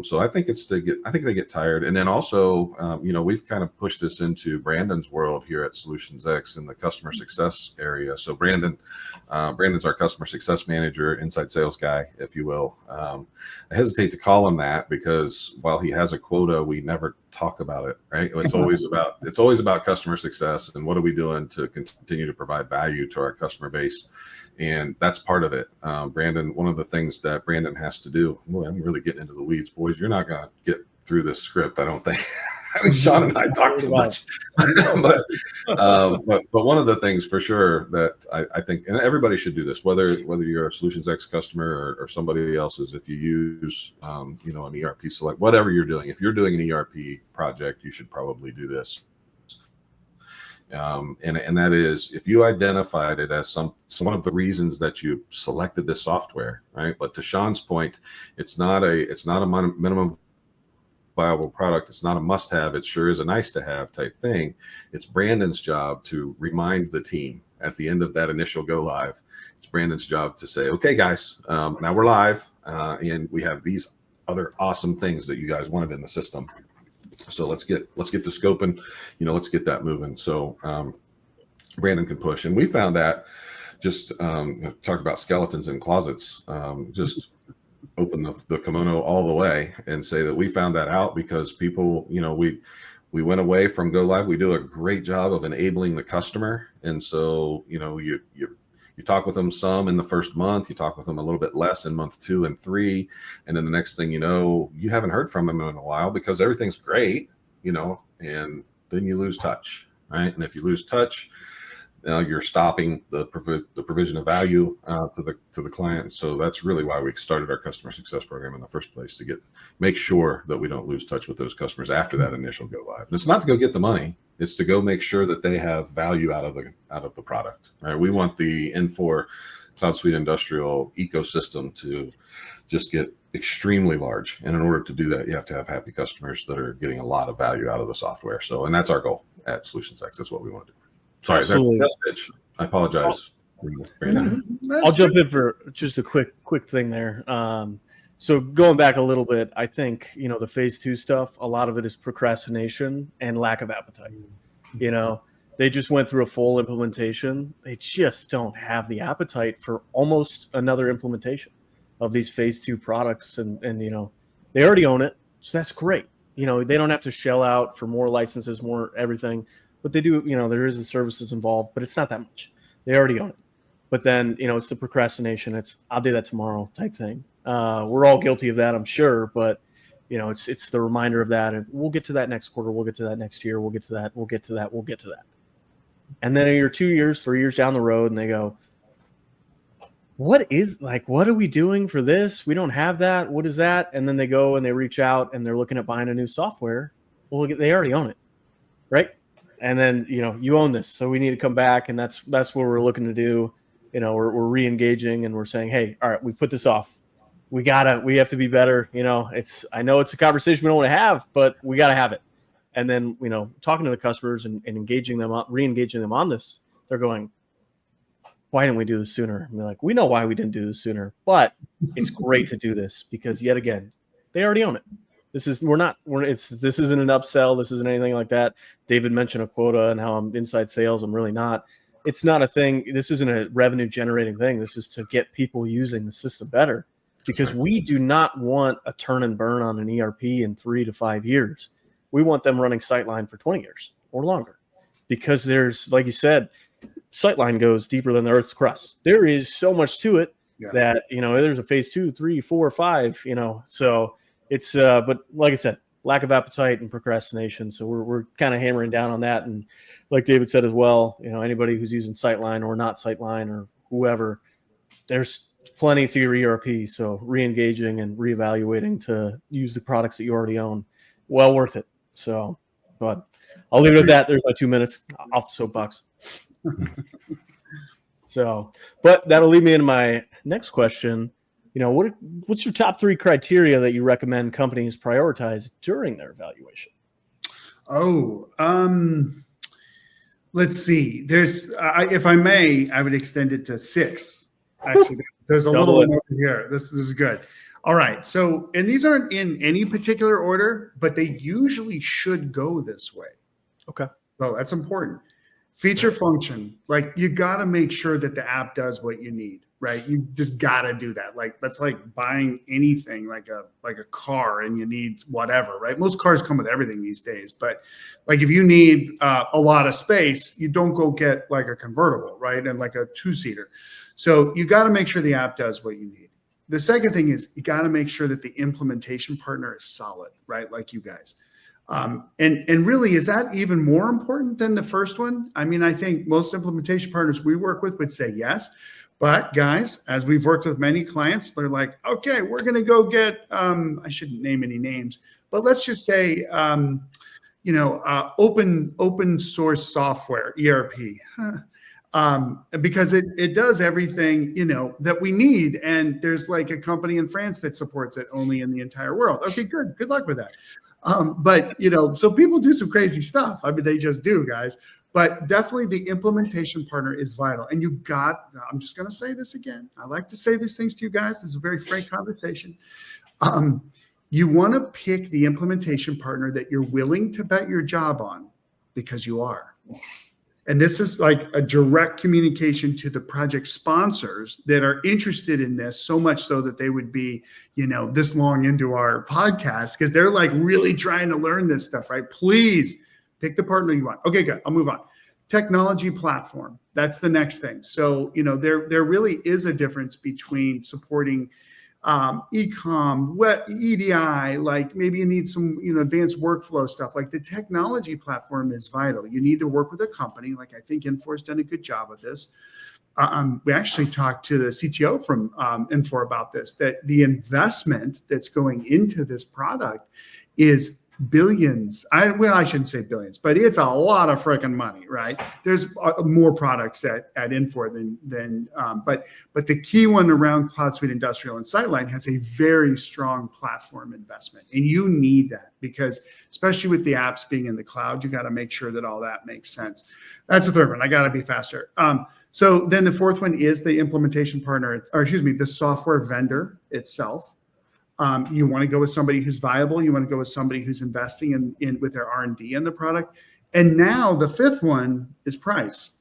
[SPEAKER 3] So I think they get tired. And then also, we've kind of pushed this into Brandon's world here at SolutionsX in the customer success area. So Brandon's our customer success manager, inside sales guy, if you will. I hesitate to call him that because while he has a quota, we never talk about it, right? It's always about customer success and what are we doing to continue to provide value to our customer base. And that's part of it. Brandon, one of the things that Brandon has to do, boy, I'm really getting into the weeds, boys. You're not going to get through this script, I don't think. I mean, Shawn and I talk too much. but one of the things for sure that I think, and everybody should do this, whether you're a SolutionsX customer or somebody else's, if you use, an ERP select, whatever you're doing, if you're doing an ERP project, you should probably do this. And that is, if you identified it as one of the reasons that you selected this software, right? But to Shawn's point, it's not a minimum viable product. It's not a must-have. It sure is a nice-to-have type thing. It's Brandon's job to remind the team at the end of that initial go live. It's Brandon's job to say, okay, guys, now we're live, and we have these other awesome things that you guys wanted in the system. So let's get to scoping, let's get that moving. So Brandon can push. And we found that just talk about skeletons in closets, just open the kimono all the way and say that we found that out because people, we went away from go live. We do a great job of enabling the customer. And so, you talk with them some in the first month, you talk with them a little bit less in month 2 and 3. And then the next thing you know, you haven't heard from them in a while because everything's great, and then you lose touch, right? And if you lose touch, you're stopping the provision of value to the client. So that's really why we started our customer success program in the first place, to make sure that we don't lose touch with those customers after that initial go live. And it's not to go get the money. It's to go make sure that they have value out of the product, right? We want the Infor Cloud Suite Industrial ecosystem to just get extremely large. And in order to do that, you have to have happy customers that are getting a lot of value out of the software. So, and that's our goal at SolutionsX. That's what we want to do. Sorry, that's pitch. I apologize.
[SPEAKER 2] I'll jump in for just a quick thing there. So going back a little bit, I think, the phase 2 stuff, a lot of it is procrastination and lack of appetite. They just went through a full implementation. They just don't have the appetite for almost another implementation of these phase 2 products. And they already own it. So that's great. They don't have to shell out for more licenses, more everything. But they do, there is the services involved, but it's not that much. They already own it. But then, it's the procrastination. It's, I'll do that tomorrow type thing. We're all guilty of that, I'm sure. But, it's the reminder of that. And we'll get to that next quarter. We'll get to that next year. We'll get to that. We'll get to that. We'll get to that. And then you're 2 years, 3 years down the road, and they go, what are we doing for this? We don't have that. What is that? And then they go and they reach out and they're looking at buying a new software. Well, they already own it, right? And then, you own this. So we need to come back. And that's what we're looking to do. We're re-engaging and we're saying, hey, all right, we put this off. We have to be better. I know it's a conversation we don't want to have, but we got to have it. And then, talking to the customers and engaging them, re-engaging them on this, they're going, why didn't we do this sooner? And we're like, we know why we didn't do this sooner, but it's great to do this because yet again, they already own it. This isn't an upsell. This isn't anything like that. David mentioned a quota and how I'm inside sales. I'm really not. It's not a thing. This isn't a revenue generating thing. This is to get people using the system better because we do not want a turn and burn on an ERP in 3 to 5 years. We want them running Sightline for 20 years or longer because there's, like you said, Sightline goes deeper than the Earth's crust. There is so much to it that, there's a phase 2, 3, 4, 5, so it's, but like I said, lack of appetite and procrastination. So we're kind of hammering down on that. And like David said as well, anybody who's using Sightline or not Sightline or whoever, there's plenty to your ERP. So re-engaging and reevaluating to use the products that you already own. Well worth it. So, but I'll leave it at that. There's my 2 minutes off the soapbox. So, but that'll lead me into my next question. What's your top 3 criteria that you recommend companies prioritize during their evaluation?
[SPEAKER 4] Let's see. There's, if I may, I would extend it to 6. Actually, there's a little one over here. This is good. All right. So, and these aren't in any particular order, but they usually should go this way.
[SPEAKER 2] Okay.
[SPEAKER 4] So that's important. Feature function, like you got to make sure that the app does what you need, right? You just got to do that. Like that's like buying anything like a car and you need whatever, right? Most cars come with everything these days, but like if you need a lot of space, you don't go get like a convertible, right? And like a 2-seater. So you got to make sure the app does what you need. The second thing is you got to make sure that the implementation partner is solid, right? Like you guys. And really, is that even more important than the first one? I mean, I think most implementation partners we work with would say yes. But guys, as we've worked with many clients, they're like, okay, we're going to go get, I shouldn't name any names, but let's just say, open source software, ERP. Because it does everything, that we need. And there's like a company in France that supports it only in the entire world. Okay, good luck with that. But, so people do some crazy stuff. I mean, they just do, guys. But definitely the implementation partner is vital. And I'm just going to say this again. I like to say these things to you guys. This is a very frank conversation. You want to pick the implementation partner that you're willing to bet your job on because you are. And this is like a direct communication to the project sponsors that are interested in this, so much so that they would be, this long into our podcast because they're like really trying to learn this stuff, right? Please pick the partner you want. Okay, good. I'll move on. Technology platform. That's the next thing. So, there really is a difference between supporting e-com, EDI, like maybe you need some, advanced workflow stuff. Like the technology platform is vital. You need to work with a company. Like I think Infor has done a good job of this. We actually talked to the CTO from Infor about this, that the investment that's going into this product is billions. I shouldn't say billions, but it's a lot of freaking money, right? There's more products at Infor but the key one around Cloud Suite Industrial and Sightline has a very strong platform investment. And you need that because especially with the apps being in the cloud, you got to make sure that all that makes sense. That's the third one. I got to be faster. So then the fourth one is the implementation partner, the software vendor itself. You want to go with somebody who's viable. You want to go with somebody who's investing in with their R&D in the product. And now the fifth one is price.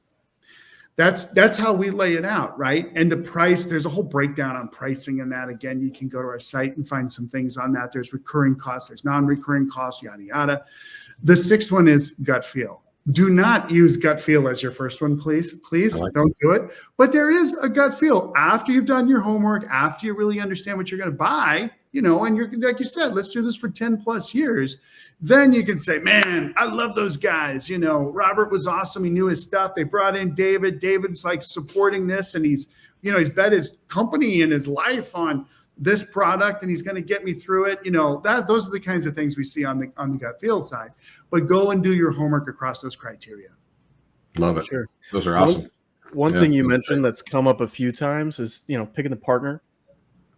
[SPEAKER 4] That's how we lay it out, right? And the price, there's a whole breakdown on pricing and that. Again, you can go to our site and find some things on that. There's recurring costs, there's non-recurring costs, yada, yada. The sixth one is gut feel. Do not use gut feel as your first one, please. Please don't do it. But there is a gut feel after you've done your homework, after you really understand what you're going to buy, and you're, like you said, let's do this for 10 plus years. Then you can say, man, I love those guys. Robert was awesome. He knew his stuff. They brought in David. David's like supporting this and he's bet his company and his life on this product and he's going to get me through it. Those are the kinds of things we see on the gut feel side. But go and do your homework across those criteria.
[SPEAKER 3] Love it.
[SPEAKER 2] Sure.
[SPEAKER 3] Those are awesome.
[SPEAKER 2] One thing you mentioned that's come up a few times is, picking the partner.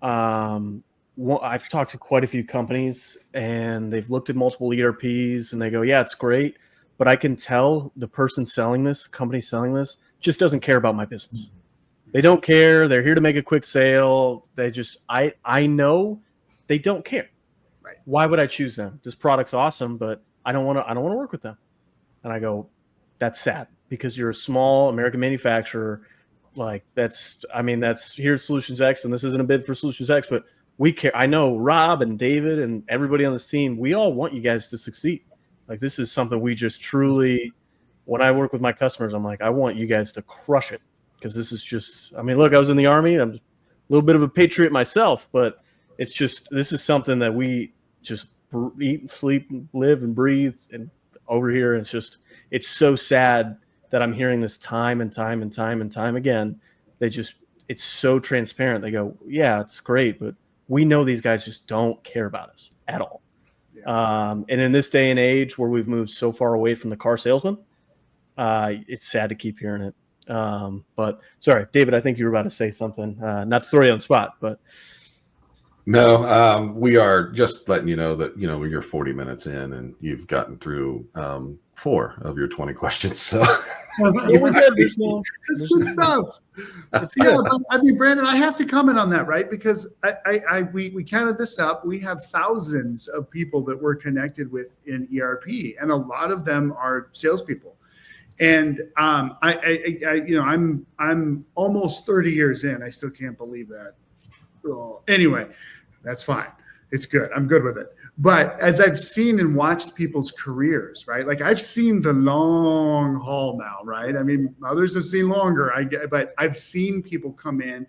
[SPEAKER 2] I've talked to quite a few companies and they've looked at multiple ERPs and they go, yeah, it's great, but I can tell the person selling this, company selling this, just doesn't care about my business. They don't care. They're here to make a quick sale. They just, I know they don't care.
[SPEAKER 4] Right.
[SPEAKER 2] Why would I choose them? This product's awesome, but I don't want to work with them. And I go, that's sad because you're a small American manufacturer. Like that's here at SolutionsX, and this isn't a bid for SolutionsX, but we care. I know Rob and David and everybody on this team, we all want you guys to succeed. Like this is something we just truly, when I work with my customers, I'm like, I want you guys to crush it. Because this is just, look, I was in the Army. I'm a little bit of a patriot myself, but it's just, this is something that we just eat, sleep, live, and breathe. And over here, it's so sad that I'm hearing this time and time and time and time again. It's so transparent. They go, yeah, it's great, but we know these guys just don't care about us at all. Yeah. And in this day and age where we've moved so far away from the car salesman, it's sad to keep hearing it. But sorry, David, I think you were about to say something, not to throw you on the spot, but.
[SPEAKER 3] No, we are just letting you know that, you're 40 minutes in and you've gotten through 4 of your 20 questions. So
[SPEAKER 2] we're good.
[SPEAKER 4] It's good stuff. Yeah, but, Brandon, I have to comment on that, right? Because we counted this up. We have thousands of people that we're connected with in ERP, and a lot of them are salespeople. And I'm almost 30 years in. I still can't believe that. Well, anyway, that's fine. It's good. I'm good with it. But as I've seen and watched people's careers, right? Like I've seen the long haul now, right? Others have seen longer. But I've seen people come in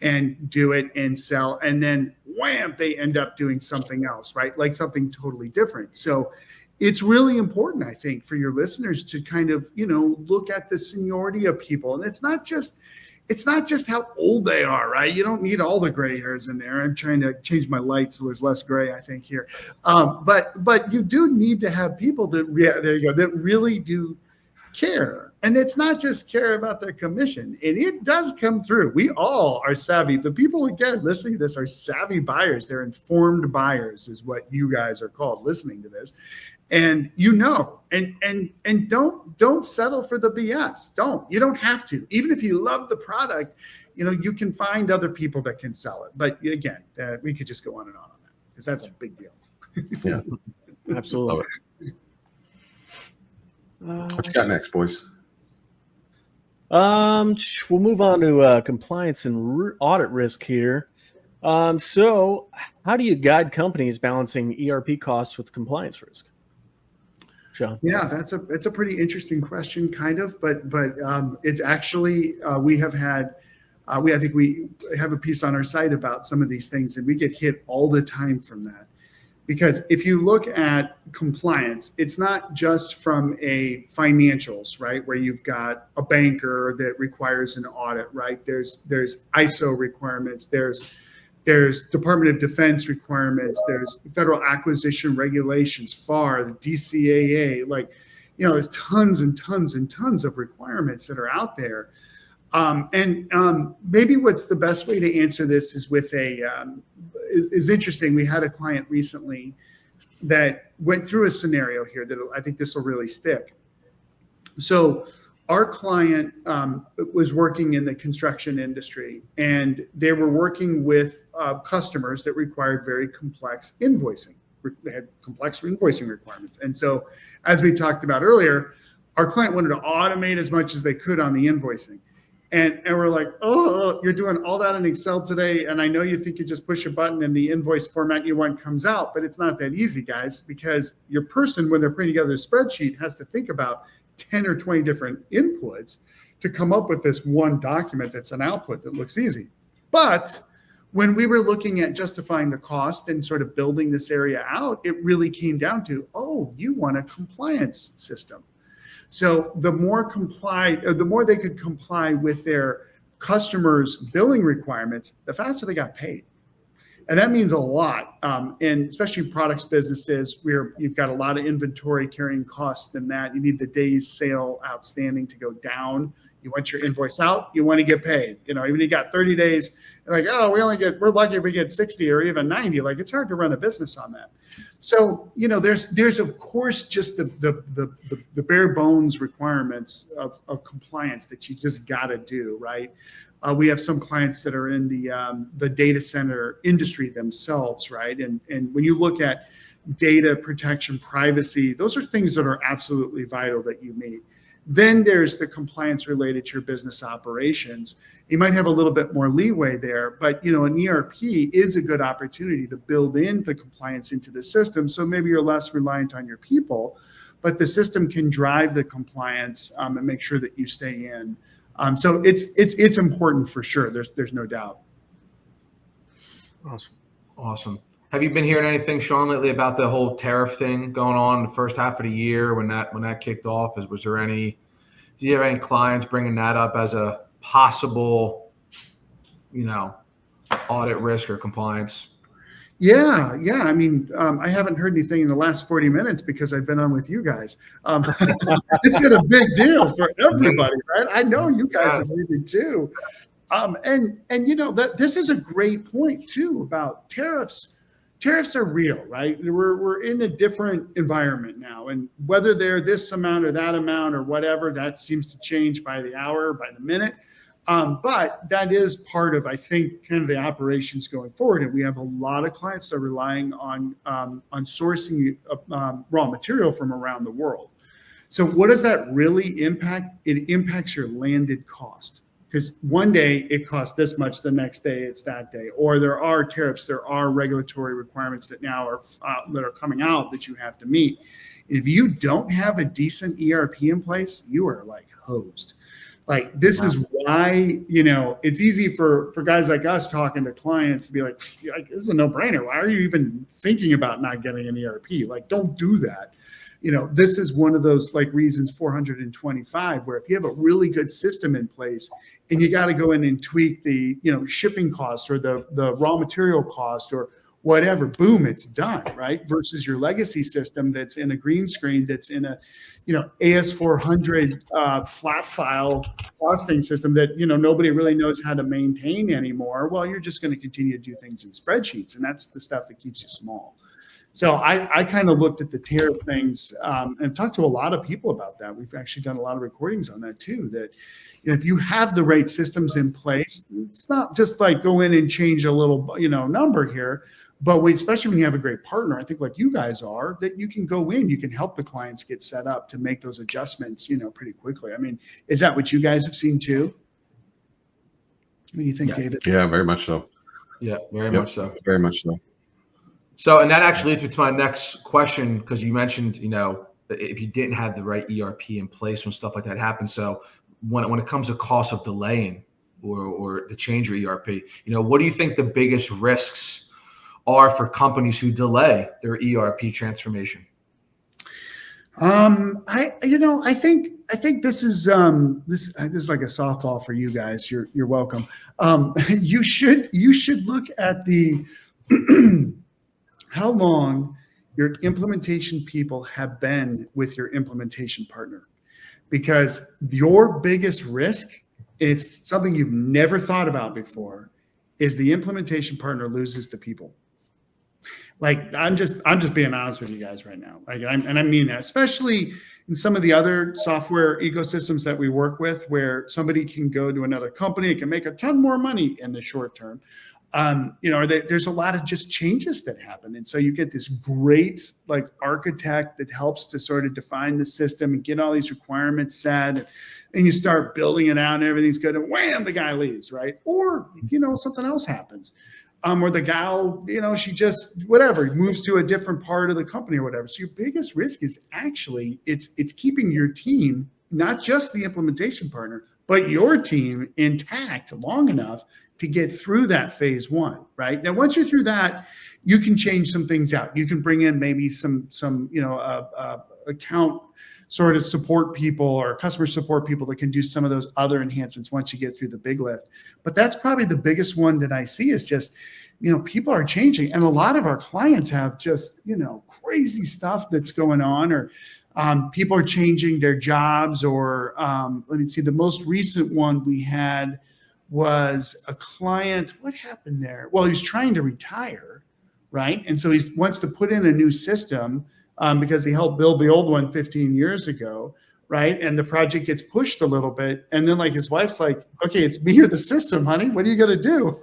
[SPEAKER 4] and do it and sell, and then wham, they end up doing something else, right? Like something totally different. So it's really important, I think, for your listeners to kind of, look at the seniority of people. And it's not just how old they are, right? You don't need all the gray hairs in there. I'm trying to change my light so there's less gray, I think, here. But you do need to have people that really do care. And it's not just care about their commission. And it does come through. We all are savvy. The people, again, listening to this are savvy buyers. They're informed buyers is what you guys are called listening to this. And and don't settle for the BS. You don't have to. Even if you love the product, you can find other people that can sell it. But again, we could just go on and on that because that's a big deal.
[SPEAKER 3] Yeah,
[SPEAKER 2] absolutely.
[SPEAKER 3] What you got next, boys?
[SPEAKER 2] We'll move on to compliance and audit risk here. So how do you guide companies balancing ERP costs with compliance risk? Shawn?
[SPEAKER 4] Yeah, it's a pretty interesting question, kind of, but it's actually we have had I think we have a piece on our site about some of these things, and we get hit all the time from that. Because if you look at compliance, it's not just from a financials, right, where you've got a banker that requires an audit, right? There's ISO requirements, there's Department of Defense requirements, there's federal acquisition regulations, FAR, the DCAA, there's tons and tons and tons of requirements that are out there. Maybe what's the best way to answer this is with is interesting. We had a client recently that went through a scenario here that I think this will really stick. So our client was working in the construction industry, and they were working with customers that required very complex invoicing. They had complex invoicing requirements. And so, as we talked about earlier, our client wanted to automate as much as they could on the invoicing. And we're like, oh, you're doing all that in Excel today. And I know you think you just push a button and the invoice format you want comes out, but it's not that easy, guys, because your person, when they're putting together a spreadsheet, has to think about 10 or 20 different inputs to come up with this one document that's an output that looks easy. But when we were looking at justifying the cost and sort of building this area out, it really came down to, oh, you want a compliance system. So the more they could comply with their customers' billing requirements, the faster they got paid. And that means a lot. And especially products businesses where you've got a lot of inventory carrying costs than that. You need the days sale outstanding to go down. You want your invoice out, you want to get paid. Even if you got 30 days, like, oh, we're lucky if we get 60 or even 90. Like, it's hard to run a business on that. So, there's of course just the bare bones requirements of compliance that you just got to do, right? We have some clients that are in the data center industry themselves, right? And when you look at data protection, privacy, those are things that are absolutely vital that you meet. Then there's the compliance related to your business operations. You might have a little bit more leeway there, but an ERP is a good opportunity to build in the compliance into the system. So maybe you're less reliant on your people, but the system can drive the compliance and make sure that you stay in. So it's important for sure. There's no doubt.
[SPEAKER 1] Awesome. Have you been hearing anything, Shawn, lately about the whole tariff thing going on in the first half of the year when that kicked off? Do you have any clients bringing that up as a possible, audit risk or compliance?
[SPEAKER 4] Yeah. I mean, I haven't heard anything in the last 40 minutes because I've been on with you guys. It's been a big deal for everybody, right? I know you guys have heard it too. That this is a great point too about tariffs. Tariffs are real, right? We're in a different environment now, and whether they're this amount or that amount or whatever, that seems to change by the hour, by the minute. But that is part of, I think, kind of the operations going forward. And we have a lot of clients that are relying on sourcing raw material from around the world. So what does that really impact? It impacts your landed cost. Because one day it costs this much, the next day it's that day. Or there are tariffs, there are regulatory requirements that now are that are coming out that you have to meet. If you don't have a decent ERP in place, you are like hosed. Like, this is why, it's easy for guys like us talking to clients to be like, this is a no-brainer. Why are you even thinking about not getting an ERP? Like, don't do that. This is one of those reasons 425, where if you have a really good system in place and you got to go in and tweak the, shipping cost or the raw material cost or whatever, boom, it's done, right? Versus your legacy system that's in a green screen, that's in a, AS400 flat file costing system that, nobody really knows how to maintain anymore. Well, you're just going to continue to do things in spreadsheets, and that's the stuff that keeps you small. So I kind of looked at the tariff things and talked to a lot of people about that. We've actually done a lot of recordings on that too, that if you have the right systems in place, it's not just like go in and change a little, number here, but especially when you have a great partner, I think like you guys are, that you can go in, you can help the clients get set up to make those adjustments, pretty quickly. I mean, is that what you guys have seen too? What do you think, David?
[SPEAKER 3] Yeah, very much so.
[SPEAKER 1] Yeah, very much so.
[SPEAKER 3] Very much so.
[SPEAKER 1] So, and that actually leads me to my next question, because you mentioned, if you didn't have the right ERP in place when stuff like that happens. So when it comes to cost of delaying or the change your ERP, what do you think the biggest risks are for companies who delay their ERP transformation?
[SPEAKER 4] I think this is like a softball for you guys. You're welcome. You should look at the how long your implementation people have been with your implementation partner, because your biggest risk, it's something you've never thought about before, is the implementation partner loses the people. Like, I'm just being honest with you guys right now. And I mean that, especially in some of the other software ecosystems that we work with, where somebody can go to another company and can make a ton more money in the short term. There's a lot of just changes that happen. And so you get this great architect that helps to sort of define the system and get all these requirements set, and you start building it out and everything's good, and wham, the guy leaves, right? Or, something else happens. Or the gal, she just, whatever, moves to a different part of the company or whatever. So your biggest risk is actually, it's keeping your team, not just the implementation partner, but your team intact long enough to get through that phase one, right? Now, once you're through that, you can change some things out. You can bring in maybe some account sort of support people or customer support people that can do some of those other enhancements once you get through the big lift. But that's probably the biggest one that I see is just, people are changing. And a lot of our clients have just, crazy stuff that's going on, or people are changing their jobs, or let me see, the most recent one we had was a client. What happened there? Well, he's trying to retire, right? And so he wants to put in a new system because he helped build the old one 15 years ago, right? And the project gets pushed a little bit. And then like his wife's like, okay, it's me or the system, honey. What are you going to do?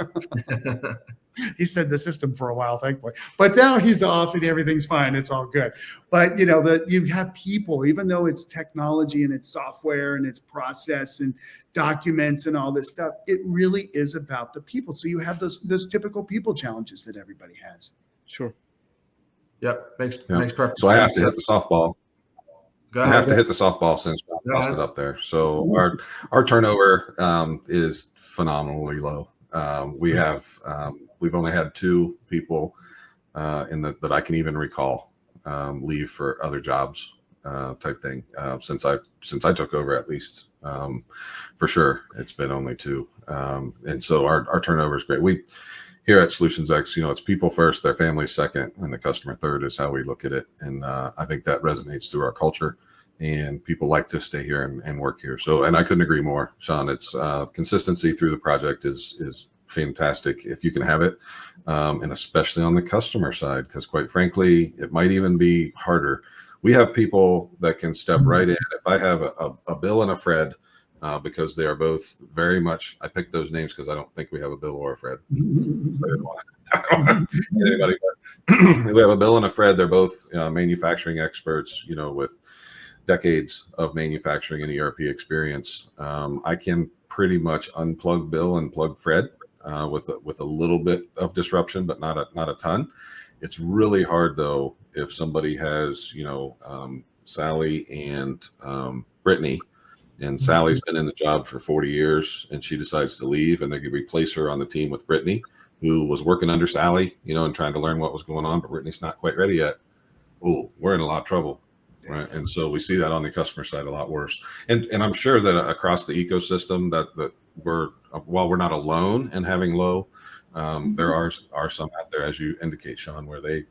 [SPEAKER 4] He said the system for a while, thankfully. But now he's off and everything's fine. It's all good. But, you have people, even though it's technology and it's software and it's process and documents and all this stuff, it really is about the people. So you have those typical people challenges that everybody has.
[SPEAKER 2] Sure.
[SPEAKER 1] Yep. Makes perfect sense.
[SPEAKER 3] So I have to hit the softball.
[SPEAKER 1] Go
[SPEAKER 3] I
[SPEAKER 1] ahead.
[SPEAKER 3] have to hit the softball since I tossed it up there. So our turnover is phenomenally low. We've only had 2 people that I can even recall leave for other jobs type thing since I took over, at least. For sure, it's been only 2, and so our turnover is great. We here at SolutionsX, it's people first, their family second, and the customer third is how we look at it. And I think that resonates through our culture, and people like to stay here and work here. So, and I couldn't agree more, Shawn. It's consistency through the project is fantastic if you can have it, and especially on the customer side, because quite frankly, it might even be harder. We have people that can step right in. If I have a Bill and a Fred, because they are both very much, I picked those names because I don't think we have a Bill or a Fred. So I didn't want to get anybody, but we have a Bill and a Fred. They're both manufacturing experts, with decades of manufacturing and ERP experience. I can pretty much unplug Bill and plug Fred with a little bit of disruption, but not a ton. It's really hard though if somebody has Sally and Brittany, and Sally's been in the job for 40 years and she decides to leave, and they could replace her on the team with Brittany, who was working under Sally, and trying to learn what was going on, but Brittany's not quite ready yet. Oh, we're in a lot of trouble. Right. And so we see that on the customer side a lot worse. And I'm sure that across the ecosystem that while we're not alone in having low, there are some out there, as you indicate, Shawn, where they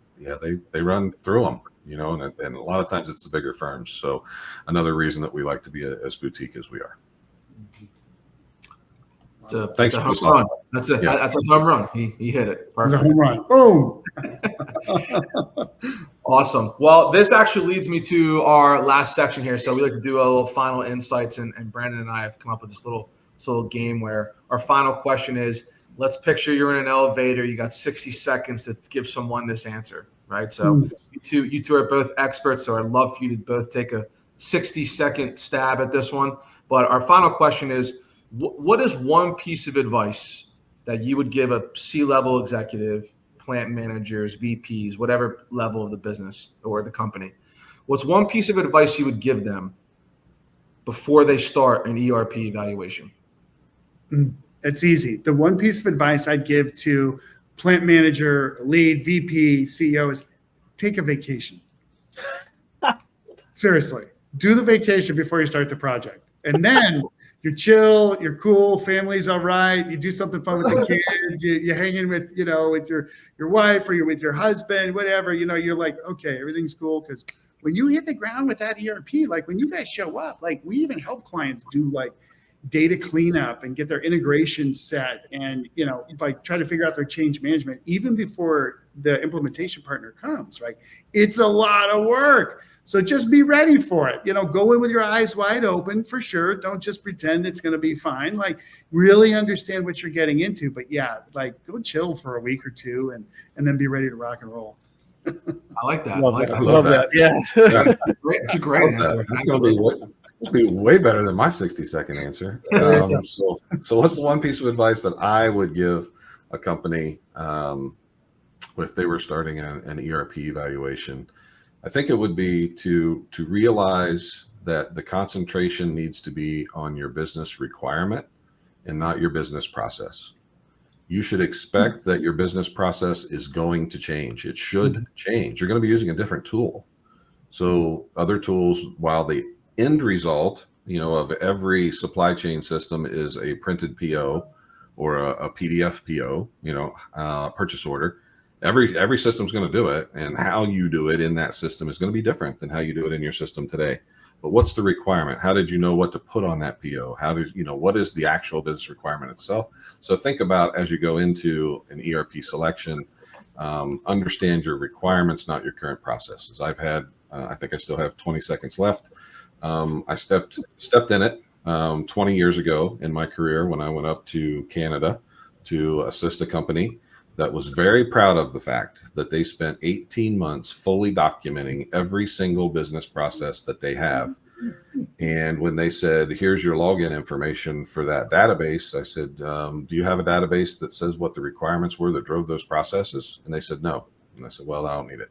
[SPEAKER 3] run through them, and a lot of times it's the bigger firms. So another reason that we like to be as boutique as we are.
[SPEAKER 1] Thanks for the home run. That's a home run. He hit it. Perfect.
[SPEAKER 4] It's a home run. Boom.
[SPEAKER 1] Awesome. Well, this actually leads me to our last section here. So we like to do a little final insights, and Brandon and I have come up with this little game where our final question is, let's picture you're in an elevator. You got 60 seconds to give someone this answer, right? So you two are both experts, so I'd love for you to both take a 60-second stab at this one. But our final question is, what is one piece of advice that you would give a C-level executive, plant managers, VPs, whatever level of the business or the company? What's one piece of advice you would give them before they start an ERP evaluation?
[SPEAKER 4] It's easy. The one piece of advice I'd give to plant manager, lead, VP, CEO is take a vacation. Seriously, do the vacation before you start the project. And then you're chill, you're cool, family's all right. You do something fun with the kids. You hang in with, with your wife, or you're with your husband, whatever. You're like, okay, everything's cool. Because when you hit the ground with that ERP, like when you guys show up, like we even help clients do like data cleanup and get their integration set, and like try to figure out their change management even before the implementation partner comes. Right? It's a lot of work. So just be ready for it. Go in with your eyes wide open for sure. Don't just pretend it's going to be fine. Like really understand what you're getting into. But yeah, like go chill for a week or two and then be ready to rock and roll.
[SPEAKER 1] I like that.
[SPEAKER 2] I love that. Yeah.
[SPEAKER 1] It's a great answer.
[SPEAKER 3] It's going to be way better than my 60-second answer. So what's the one piece of advice that I would give a company if they were starting an ERP evaluation? I think it would be to realize that the concentration needs to be on your business requirement and not your business process. You should expect that your business process is going to change. It should change. You're going to be using a different tool. So other tools, while the end result, of every supply chain system is a printed PO or a PDF PO, purchase order. Every system's going to do it, and how you do it in that system is going to be different than how you do it in your system today. But what's the requirement? How did you know what to put on that PO? What is the actual business requirement itself? So think about, as you go into an ERP selection, understand your requirements, not your current processes. I've had, I think I still have 20 seconds left. I stepped in it 20 years ago in my career when I went up to Canada to assist a company that was very proud of the fact that they spent 18 months fully documenting every single business process that they have. And when they said, here's your login information for that database, I said, do you have a database that says what the requirements were that drove those processes? And they said, no. And I said, well, I don't need it.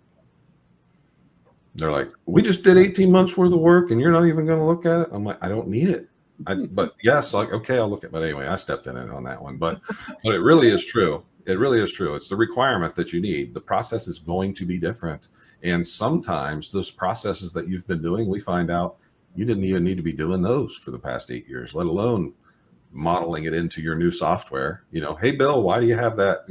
[SPEAKER 3] They're like, we just did 18 months worth of work and you're not even going to look at it. I'm like, I don't need it. But yes, like, okay, I'll look at it. But anyway, I stepped in it on that one. But it really is true. It really is true. It's the requirement that you need. The process is going to be different. And sometimes those processes that you've been doing, we find out you didn't even need to be doing those for the past 8 years, let alone modeling it into your new software. Hey, Bill, why do you have that?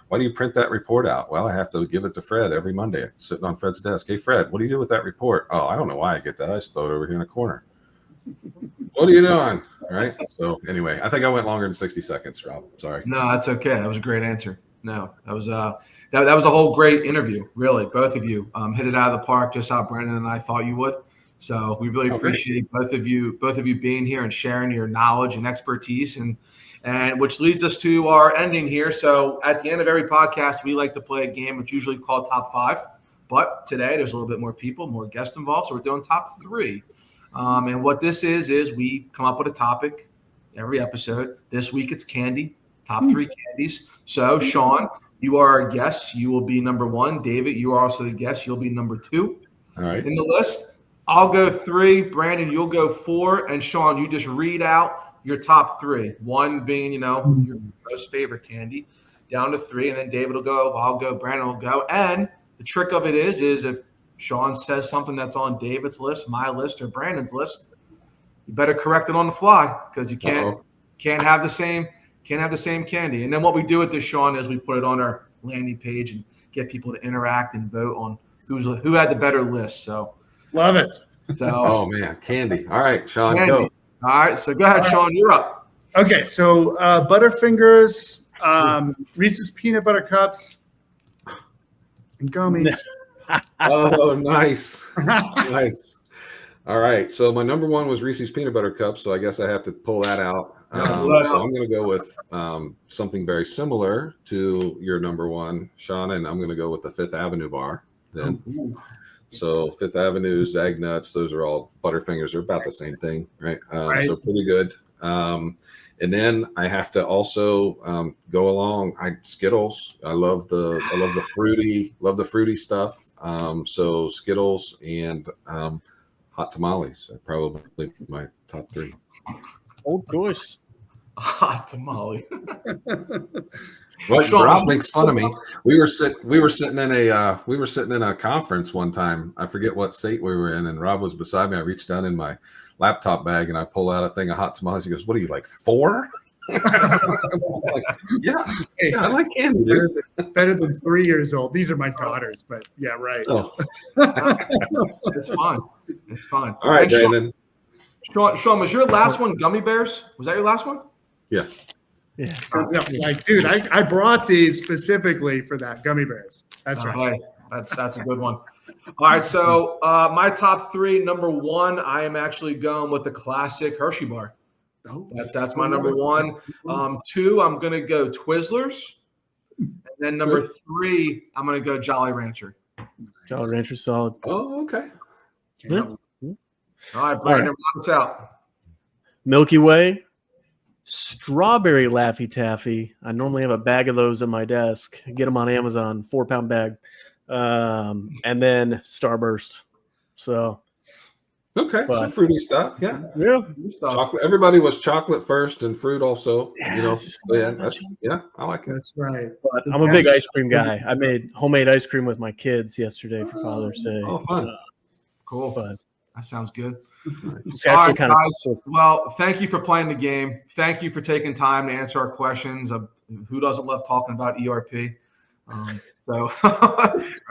[SPEAKER 3] Why do you print that report out? Well, I have to give it to Fred every Monday. It's sitting on Fred's desk. Hey, Fred, what do you do with that report? Oh, I don't know why I get that. I just throw it over here in a corner. What are you doing? All right. So anyway, I think I went longer than 60 seconds, Rob. Sorry.
[SPEAKER 1] No, that's okay. That was a great answer. No, that was that was a whole great interview. Really, both of you hit it out of the park, just how Brandon and I thought you would. So we really appreciate both of you being here and sharing your knowledge and expertise, and which leads us to our ending here. So at the end of every podcast, we like to play a game which usually called Top 5, but today there's a little bit more people, more guests involved, so we're doing Top 3. And what this is we come up with a topic every episode. This week it's candy, top 3 candies. So Shawn, you are our guest. You will be number 1. David, you are also the guest. You'll be number 2
[SPEAKER 3] All right.
[SPEAKER 1] in the list. I'll go 3. Brandon, you'll go 4. And Shawn, you just read out your top 3. 1 being, your most favorite candy, down to 3. And then David will go, I'll go, Brandon will go. And the trick of it is if Shawn says something that's on David's list, my list, or Brandon's list, you better correct it on the fly, because you can't have the same candy. And then what we do with this, Shawn, is we put it on our landing page and get people to interact and vote on who had the better list. So
[SPEAKER 4] love it.
[SPEAKER 1] So
[SPEAKER 3] oh man, candy. All right, Shawn,
[SPEAKER 1] candy.
[SPEAKER 3] go.
[SPEAKER 1] All right, so go ahead, Shawn, you're up.
[SPEAKER 4] Okay, so Butterfingers, Reese's Peanut Butter Cups, and gummies.
[SPEAKER 3] Oh, nice. Nice. All right. So my number 1 was Reese's Peanut Butter Cups. So I guess I have to pull that out. So I'm going to go with something very similar to your number 1, Shawn, and I'm going to go with the Fifth Avenue bar then. So Fifth Avenue, Zag Nuts, those are all Butterfingers. They're about the same thing, right? So pretty good. And then I have to also go along. Skittles. I love the fruity stuff. So Skittles and hot tamales are probably my top 3.
[SPEAKER 2] Old choice.
[SPEAKER 1] Hot tamale.
[SPEAKER 3] Well, Rob makes fun of me. We were sitting in a conference one time. I forget what state we were in, and Rob was beside me. I reached down in my laptop bag and I pull out a thing of hot tamales. He goes, "What are you, like 4?" Like, yeah, I like candy, dude.
[SPEAKER 4] It's better than 3 years old. These are my daughters, but yeah, right.
[SPEAKER 3] Oh.
[SPEAKER 1] It's fine. It's fine.
[SPEAKER 3] All right, Brandon.
[SPEAKER 1] Shawn, was your last one gummy bears? Was that your last one?
[SPEAKER 3] Yeah.
[SPEAKER 2] Yeah.
[SPEAKER 4] Like, dude, I brought these specifically for that, gummy bears. That's right.
[SPEAKER 1] That's a good one. All right, so my top 3, number 1, I am actually going with the classic Hershey bar.
[SPEAKER 4] Oh,
[SPEAKER 1] That's my number 1. 2, I'm going to go Twizzlers. And then number 3, I'm going to go Jolly Rancher.
[SPEAKER 2] Jolly Rancher solid.
[SPEAKER 3] Oh, okay.
[SPEAKER 2] Yeah.
[SPEAKER 1] All right, Brandon, round us out.
[SPEAKER 2] Milky Way, strawberry Laffy Taffy. I normally have a bag of those at my desk. Get them on Amazon, 4-pound bag. And then Starburst. So
[SPEAKER 3] okay, some fruity stuff. Yeah. Chocolate. Everybody was chocolate first and fruit also.
[SPEAKER 2] Yeah,
[SPEAKER 3] I like it.
[SPEAKER 4] That's right.
[SPEAKER 2] But I'm a big ice cream guy. I made homemade ice cream with my kids yesterday for Father's Day.
[SPEAKER 3] Oh, fun.
[SPEAKER 1] Cool.
[SPEAKER 2] But
[SPEAKER 1] That sounds good.
[SPEAKER 2] it's
[SPEAKER 1] All
[SPEAKER 2] actually
[SPEAKER 1] right,
[SPEAKER 2] kind of
[SPEAKER 1] guys. Well, thank you for playing the game. Thank you for taking time to answer our questions. Who doesn't love talking about ERP? So,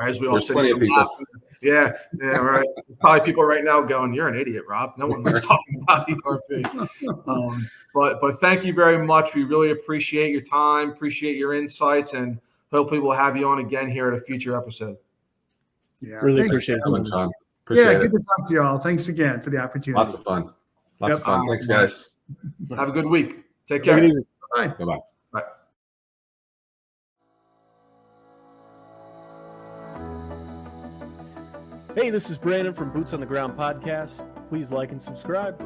[SPEAKER 1] as we all
[SPEAKER 3] There's
[SPEAKER 1] sit
[SPEAKER 3] plenty
[SPEAKER 1] here
[SPEAKER 3] of people.
[SPEAKER 1] laughing. Yeah, right. Probably people right now going, "You're an idiot, Rob. No one likes talking about ERP." But thank you very much. We really appreciate your time, appreciate your insights, and hopefully we'll have you on again here at a future episode.
[SPEAKER 4] Yeah,
[SPEAKER 2] really
[SPEAKER 4] thanks.
[SPEAKER 2] appreciate it.
[SPEAKER 3] Sean. Appreciate
[SPEAKER 4] Yeah,
[SPEAKER 3] it.
[SPEAKER 4] good to talk to you all. Thanks again for the opportunity.
[SPEAKER 3] Lots of fun. Lots of fun. Thanks, guys.
[SPEAKER 1] Have a good week. Take
[SPEAKER 2] Take
[SPEAKER 1] care.
[SPEAKER 2] it easy.
[SPEAKER 4] Bye.
[SPEAKER 3] Bye-bye.
[SPEAKER 1] Bye.
[SPEAKER 2] Hey, this is Brandon from Boots on the Ground Podcast. Please like and subscribe.